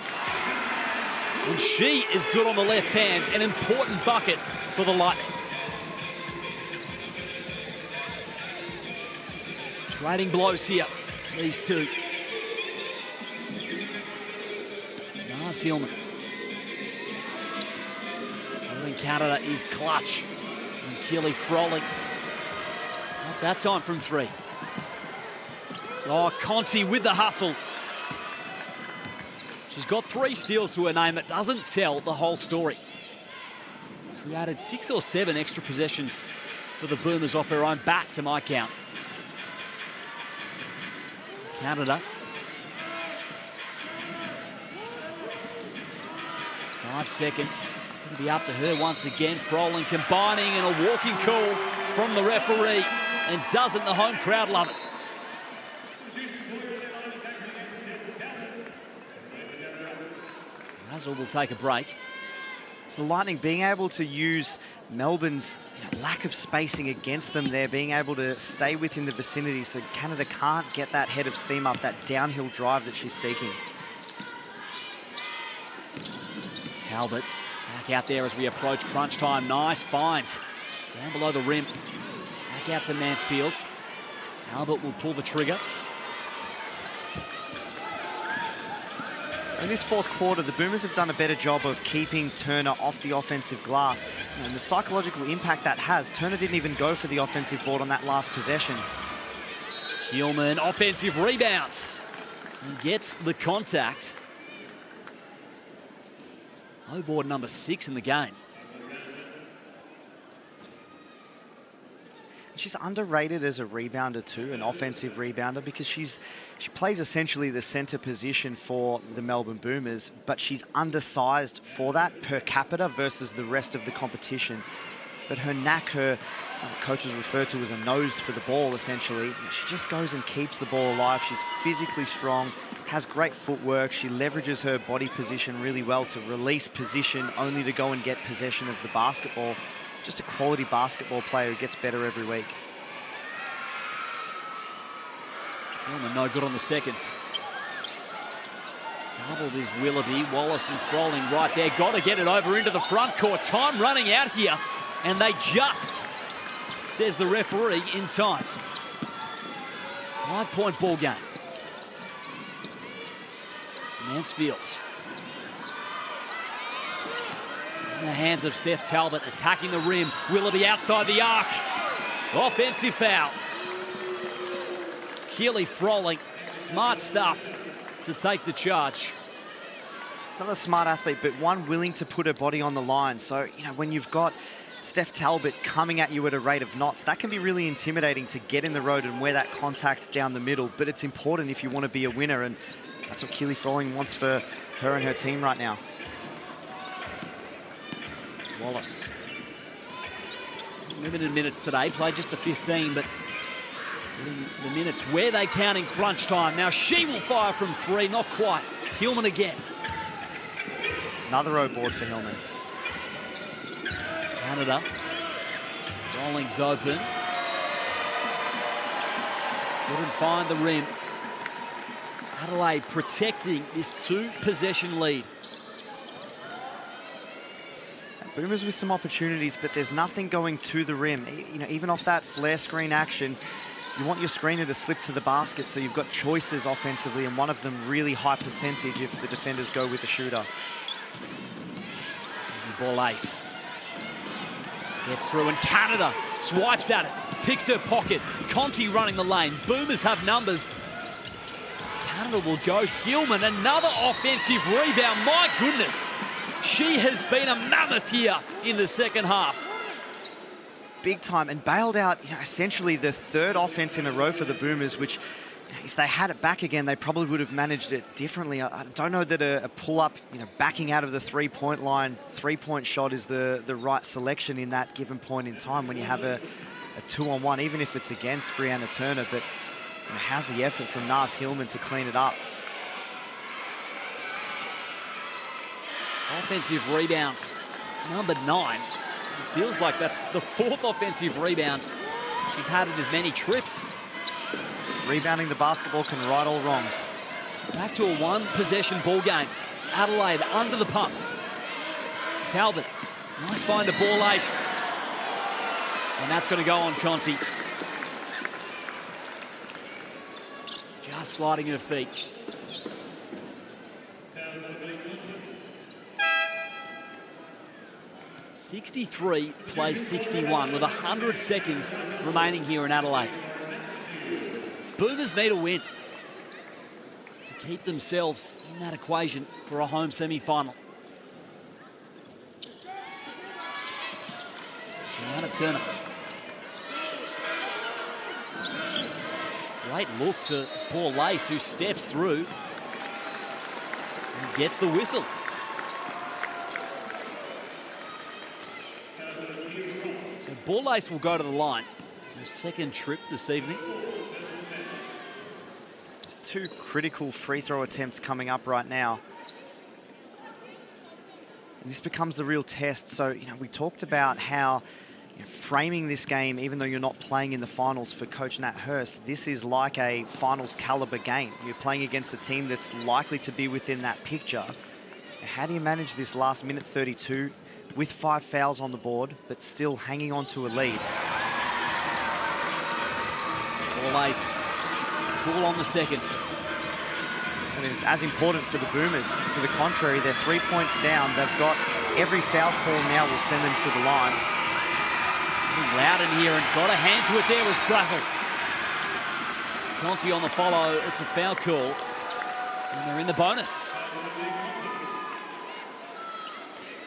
And she is good on the left hand, an important bucket for the Lightning. Trading blows here, these two. Nars Hillman. Jordan Canada is clutch. And Keely Froling. Not that time from 3. Oh, Conti with the hustle. She's got 3 steals to her name. That doesn't tell the whole story. Created 6 or 7 extra possessions for the Boomers off her own bat, to my count. Canada. 5 seconds. It's going to be up to her once again. Froling combining and a walking call from the referee. And doesn't the home crowd love it? Razzle will take a break.
It's the Lightning being able to use Melbourne's lack of spacing against them there, being able to stay within the vicinity so Canada can't get that head of steam up, that downhill drive that she's seeking.
Talbot back out there as we approach crunch time. Nice find. Down below the rim. Back out to Mansfield. Talbot will pull the trigger.
In this fourth quarter, the Boomers have done a better job of keeping Turner off the offensive glass. And the psychological impact that has, Turner didn't even go for the offensive board on that last possession.
Hillman, offensive rebounds. And gets the contact. Low board number 6 in the game.
She's underrated as a rebounder too, an offensive rebounder, because she plays essentially the center position for the Melbourne Boomers, but she's undersized for that per capita versus the rest of the competition. But her knack, her coaches refer to as a nose for the ball, essentially. She just goes and keeps the ball alive. She's physically strong, has great footwork. She leverages her body position really well to release position only to go and get possession of the basketball. Just a quality basketball player who gets better every week.
Hillman no good on the seconds. Doubled is Willoughby. Wallace and Froling right there. Got to get it over into the front court. Time running out here. And they just, says the referee, in time. 5-point ball game. Mansfield. In the hands of Steph Talbot, attacking the rim. Willoughby outside the arc. Offensive foul. Keely Froling, smart stuff to take the charge.
Another smart athlete, but one willing to put her body on the line. So, when you've got Steph Talbot coming at you at a rate of knots, that can be really intimidating to get in the road and wear that contact down the middle. But it's important if you want to be a winner, and that's what Keely Froling wants for her and her team right now.
Wallace. Limited minutes today, played just the 15, but the minutes where they count in crunch time. Now she will fire from 3, not quite. Hillman again.
Another row board for Hillman.
Canada. Rolling's open. Couldn't find the rim. Adelaide protecting this 2-possession lead.
Boomers with some opportunities, but there's nothing going to the rim. You know, even off that flare screen action, you want your screener to slip to the basket, so you've got choices offensively, and one of them really high percentage if the defenders go with the shooter.
Ball ace. Gets through, and Canada swipes at it, picks her pocket. Conti running the lane. Boomers have numbers. Canada will go. Gilman, another offensive rebound. My goodness. She has been a mammoth here in the second half.
Big time, and bailed out, you know, essentially the third offense in a row for the Boomers, which if they had it back again, they probably would have managed it differerly. I don't know that a pull-up, you know, backing out of the three-point line, three-point shot is the right selection in that given point in time when you have a 2-on-1, even if it's against Brianna Turner. But you know, how's the effort from Nas Hillman to clean it up?
Offensive rebounds, number 9. It feels like that's the 4th offensive rebound she's had in as many trips.
Rebounding the basketball can right all wrongs.
Back to a 1-possession ball game. Adelaide under the pump. Talbot, nice find to ball ace. And that's going to go on Conti. Just sliding her feet. .63 plays 61 with 100 seconds remaining here in Adelaide. Boomers need a win to keep themselves in that equation for a home semi-final. Brianna Turner. Great look to Paul Lace, who steps through and gets the whistle. So Ball Lace will go to the line. His second trip this evening.
There's 2 critical free throw attempts coming up right now. And this becomes the real test. So, you know, we talked about how framing this game, even though you're not playing in the finals for Coach Nat Hurst, this is like a finals caliber game. You're playing against a team that's likely to be within that picture. How do you manage this last minute 32 with 5 fouls on the board, but still hanging on to a lead?
Ball ace, cool on the seconds.
I mean, it's as important for the Boomers. To the contrary, they're 3 points down. They've got every foul call now will send them to the line.
Loud in here, and got a hand to it there was Brazel. Conti on the follow, it's a foul call. And they're in the bonus.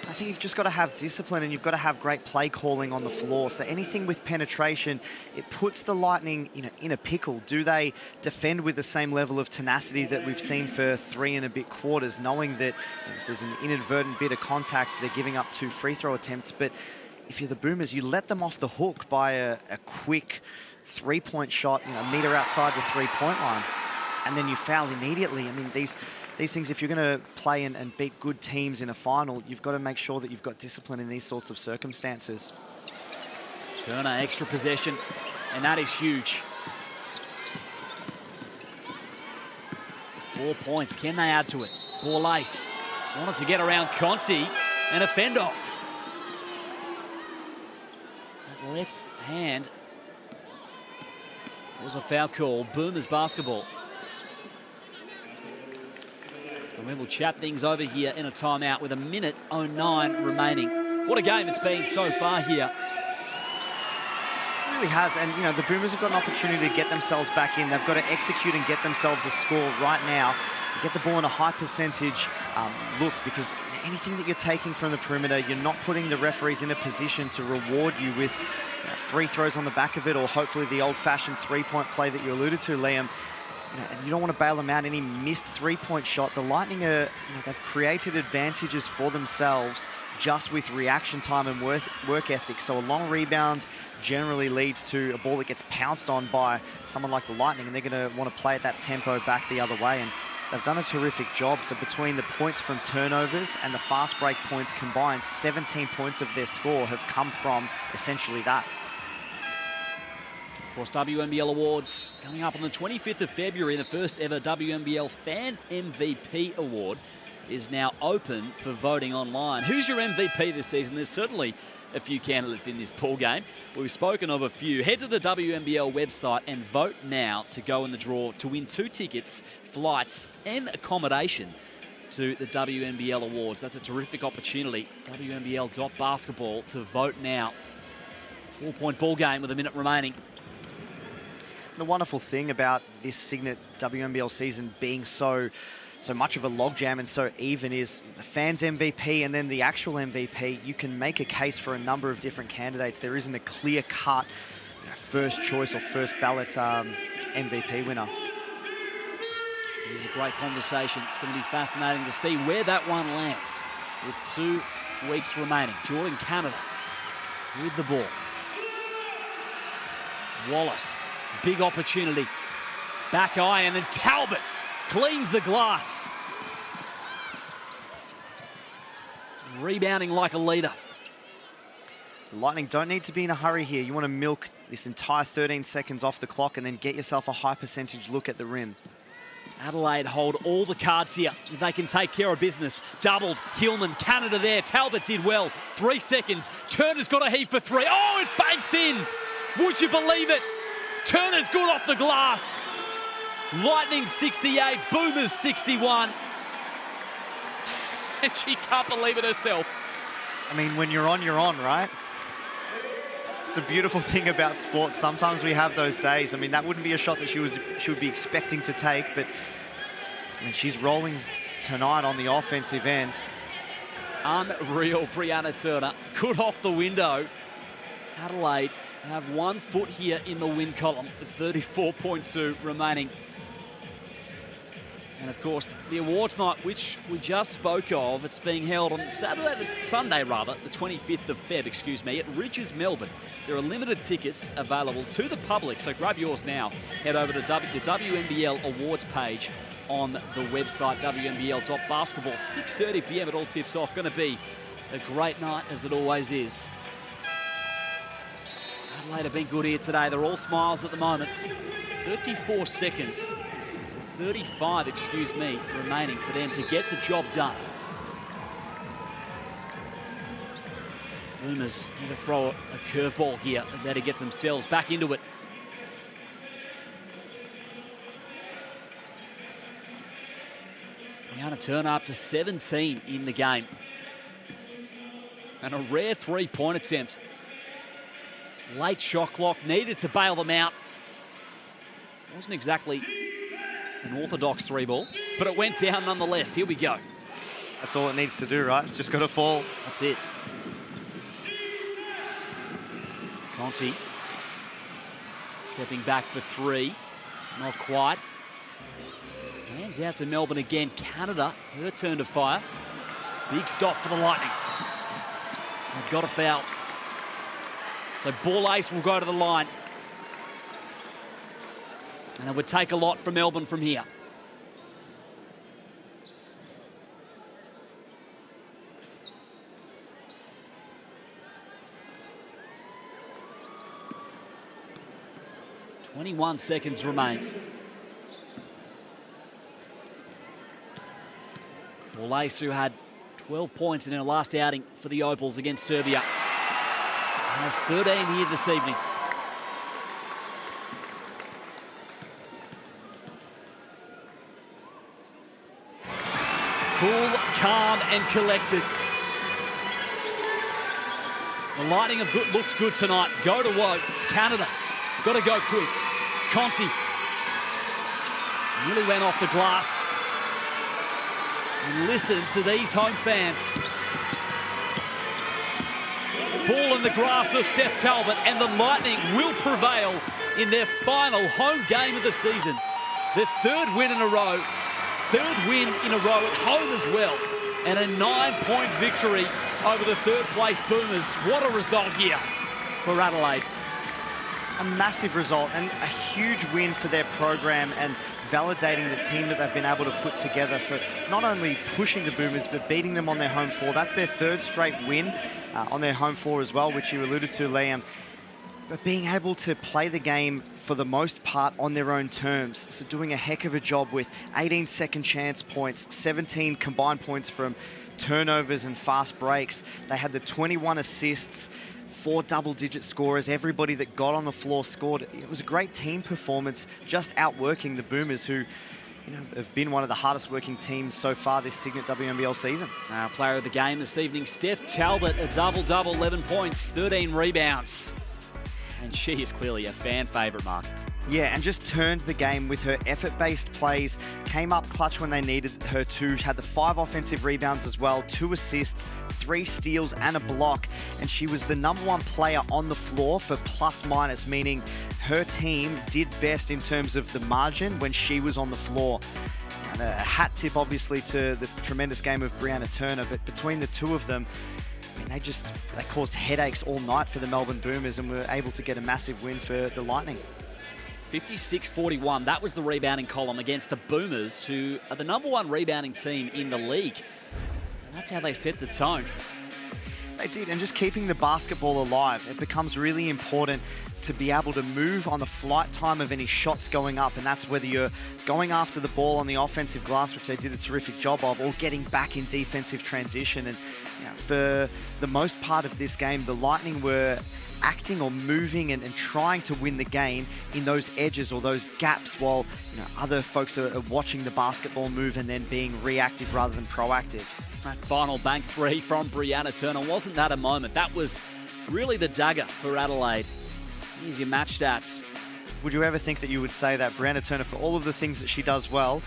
I think you've just got to have discipline, and you've got to have great play calling on the floor. So anything with penetration, it puts the Lightning, you know, in a pickle. Do they defend with the same level of tenacity that we've seen for 3 and a bit quarters, knowing that if there's an inadvertent bit of contact, they're giving up 2 free throw attempts? But if you're the Boomers, you let them off the hook by a quick 3-point shot, you know, a meter outside the 3-point line, and then you foul immediately. I mean, these things, if you're going to play and beat good teams in a final, you've got to make sure that you've got discipline in these sorts of circumstances.
Turner, extra possession, and that is huge. 4 points, can they add to it? Ball ace, wanted to get around Conti, and a fend off. That left hand was a foul call. Boomers basketball. And we will chat things over here in a timeout with 1:09 remaining. What a game it's been so far here.
It really has, and you know, the Boomers have got an opportunity to get themselves back in. They've got to execute and get themselves a score right now. Get the ball in a high percentage look, because anything that you're taking from the perimeter, you're not putting the referees in a position to reward you with free throws on the back of it, or hopefully the old-fashioned 3-point play that you alluded to, Liam. And you don't want to bail them out. Any missed 3-point shot, the Lightning are, they've created advantages for themselves just with reaction time and work ethic. So a long rebound generally leads to a ball that gets pounced on by someone like the Lightning, and they're going to want to play at that tempo back the other way. And they've done a terrific job. So between the points from turnovers and the fast break points combined, 17 points of their score have come from essentially that.
Of course, WNBL Awards coming up on the 25th of February. The first ever WNBL Fan MVP Award is now open for voting online. Who's your MVP this season? There's certainly a few candidates in this pool game. We've spoken of a few. Head to the WNBL website and vote now to go in the draw to win 2 tickets, flights and accommodation to the WNBL Awards. That's a terrific opportunity. WNBL.basketball to vote now. 4-point ball game with a minute remaining.
The wonderful thing about this Cygnett WNBL season being so much of a logjam and so even is the fans MVP and then the actual MVP. You can make a case for a number of different candidates. There isn't a clear-cut first choice or first ballot MVP winner.
It is a great conversation. It's going to be fascinating to see where that one lands with 2 weeks remaining. Jordan Canada with the ball. Wallace, big opportunity. Back iron and Talbot cleans the glass. Rebounding like a leader.
The Lightning don't need to be in a hurry here. You want to milk this entire 13 seconds off the clock and then get yourself a high percentage look at the rim.
Adelaide hold all the cards here. If they can take care of business. Doubled. Hillman, Canada there. Talbot did well. 3 seconds. Turner's got a heave for 3. Oh, it banks in. Would you believe it? Turner's good off the glass. Lightning 68, Boomers 61. And she can't believe it herself.
I mean, when you're on, right? It's a beautiful thing about sports. Sometimes we have those days. I mean, that wouldn't be a shot that she would be expecting to take, but I mean, she's rolling tonight on the offensive end.
Unreal, Brianna Turner. Good off the window. Adelaide have 1 foot here in the win column. 34.2 remaining. And of course, the awards night, which we just spoke of, it's being held on Sunday, the 25th of Feb, at Ridges, Melbourne. There are limited tickets available to the public, so grab yours now. Head over to the WNBL Awards page on the website, WNBL.basketball. 6:30 p.m. it all tips off. Going to be a great night, as it always is. Adelaide have been good here today. They're all smiles at the moment. 34 seconds. 35, remaining for them to get the job done. Boomers need to throw a curveball here. They better get themselves back into it. Brianna Turner up to 17 in the game. And a rare 3-point attempt. Late shot clock needed to bail them out. Wasn't exactly an orthodox 3-ball, but it went down nonetheless. Here we go.
That's all it needs to do, right? It's just got to fall.
That's it. Conti stepping back for 3. Not quite. Hands out to Melbourne again. Canada, her turn to fire. Big stop for the Lightning. They've got a foul. So ball ace will go to the line. And it would take a lot from Melbourne from here. .21 seconds remain. Wallace, who had 12 points in her last outing for the Opals against Serbia, has 13 here this evening. Cool, calm and collected. The Lightning have looked good tonight. Go to woe. Canada, got to go quick. Conti really went off the glass. And listen to these home fans. Ball in the grasp of Steph Talbot, and the Lightning will prevail in their final home game of the season. Their 3rd win in a row. 3rd win in a row at home as well. And a 9-point victory over the 3rd place Boomers. What a result here for Adelaide.
A massive result and a huge win for their program and validating the team that they've been able to put together. So not only pushing the Boomers, but beating them on their home floor. That's their 3rd straight win on their home floor as well, which you alluded to, Liam. but being able to play the game for the most part on their own terms. So doing a heck of a job with 18 second chance points, 17 combined points from turnovers and fast breaks. They had the 21 assists, 4 double-digit scorers. Everybody that got on the floor scored. It was a great team performance, just outworking the Boomers, who have been one of the hardest working teams so far this Cygnett WNBL season.
Player of the game this evening, Steph Talbot, a double-double, 11 points, 13 rebounds. And she is clearly a fan favourite, Mark.
Yeah, and just turned the game with her effort-based plays, came up clutch when they needed her to, had the 5 offensive rebounds as well, 2 assists, 3 steals and a block, and she was the #1 player on the floor for plus-minus, meaning her team did best in terms of the margin when she was on the floor. And a hat tip, obviously, to the tremendous game of Brianna Turner, but between the two of them, they caused headaches all night for the Melbourne Boomers and were able to get a massive win for the Lightning.
56-41, that was the rebounding column against the Boomers, who are the #1 rebounding team in the league. And that's how they set the tone.
They did, and just keeping the basketball alive, it becomes really important to be able to move on the flight time of any shots going up, and that's whether you're going after the ball on the offensive glass, which they did a terrific job of, or getting back in defensive transition. And for the most part of this game, the Lightning were acting or moving and trying to win the game in those edges or those gaps, while other folks are watching the basketball move and then being reactive rather than proactive.
That final bank 3 from Brianna Turner, wasn't that a moment? That was really the dagger for Adelaide. Here's your match stats.
Would you ever think that you would say that Brianna Turner, for all of the things that she does well,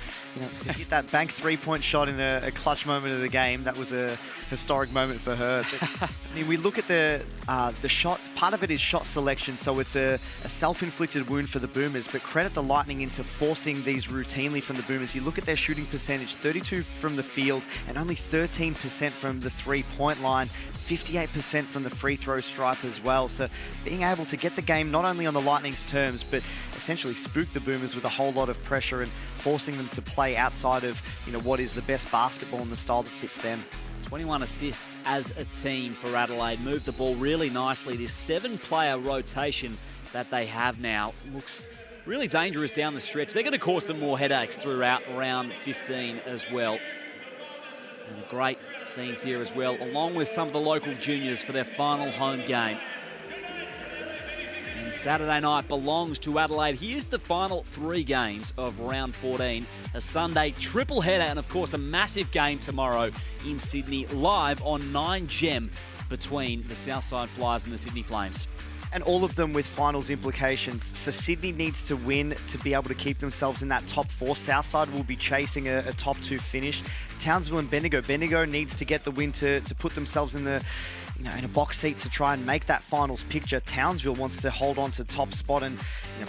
to hit that bank 3-point shot in a clutch moment of the game, that was a historic moment for her. But, we look at the shot. Part of it is shot selection, so it's a self-inflicted wound for the Boomers, but credit the Lightning into forcing these routinely from the Boomers. You look at their shooting percentage, 32 from the field and only 13% from the 3-point line. 58% from the free throw stripe as well. So being able to get the game not only on the Lightning's terms, but essentially spook the Boomers with a whole lot of pressure and forcing them to play outside of what is the best basketball and the style that fits them.
21 assists as a team for Adelaide. Moved the ball really nicely. This 7-player rotation that they have now looks really dangerous down the stretch. They're going to cause some more headaches throughout round 15 as well. And a great scenes here as well, along with some of the local juniors for their final home game. And Saturday night belongs to Adelaide. Here's the final 3 games of round 14. A Sunday triple header and, of course, a massive game tomorrow in Sydney, live on 9Gem between the Southside Flyers and the Sydney Flames.
And all of them with finals implications. So Sydney needs to win to be able to keep themselves in that top 4. Southside will be chasing a top 2 finish. Townsville and Bendigo. Bendigo needs to get the win to put themselves in the in a box seat to try and make that finals picture. Townsville wants to hold on to top spot, and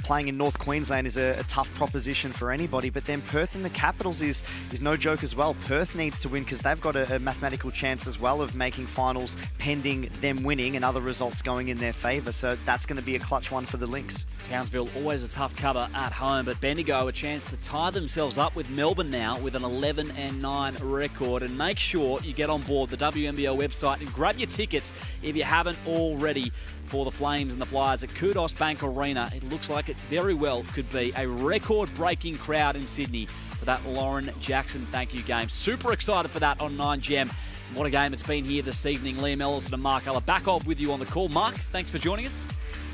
playing in North Queensland is a tough proposition for anybody. But then Perth and the Capitals is no joke as well. Perth needs to win because they've got a mathematical chance as well of making finals, pending them winning and other results going in their favour. So that's going to be a clutch one for the Lynx.
Townsville always a tough cover at home, but Bendigo a chance to tie themselves up with Melbourne now with an 11-9 record. And make sure you get on board the WNBL website and grab your tickets if you haven't already for the Flames and the Flyers at Kudos Bank Arena. It looks like it very well could be a record-breaking crowd in Sydney for that Lauren Jackson thank you game. Super excited for that on 9Gem. What a game it's been here this evening. Liam Ellison and Mark Ella back off with you on the call. Mark, thanks for joining us.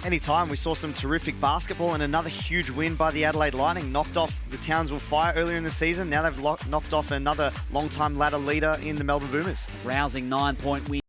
Anytime. We saw some terrific basketball and another huge win by the Adelaide Lightning. Knocked off the Townsville Fire earlier in the season. Now they've knocked off another long-time ladder leader in the Melbourne Boomers.
Rousing 9-point win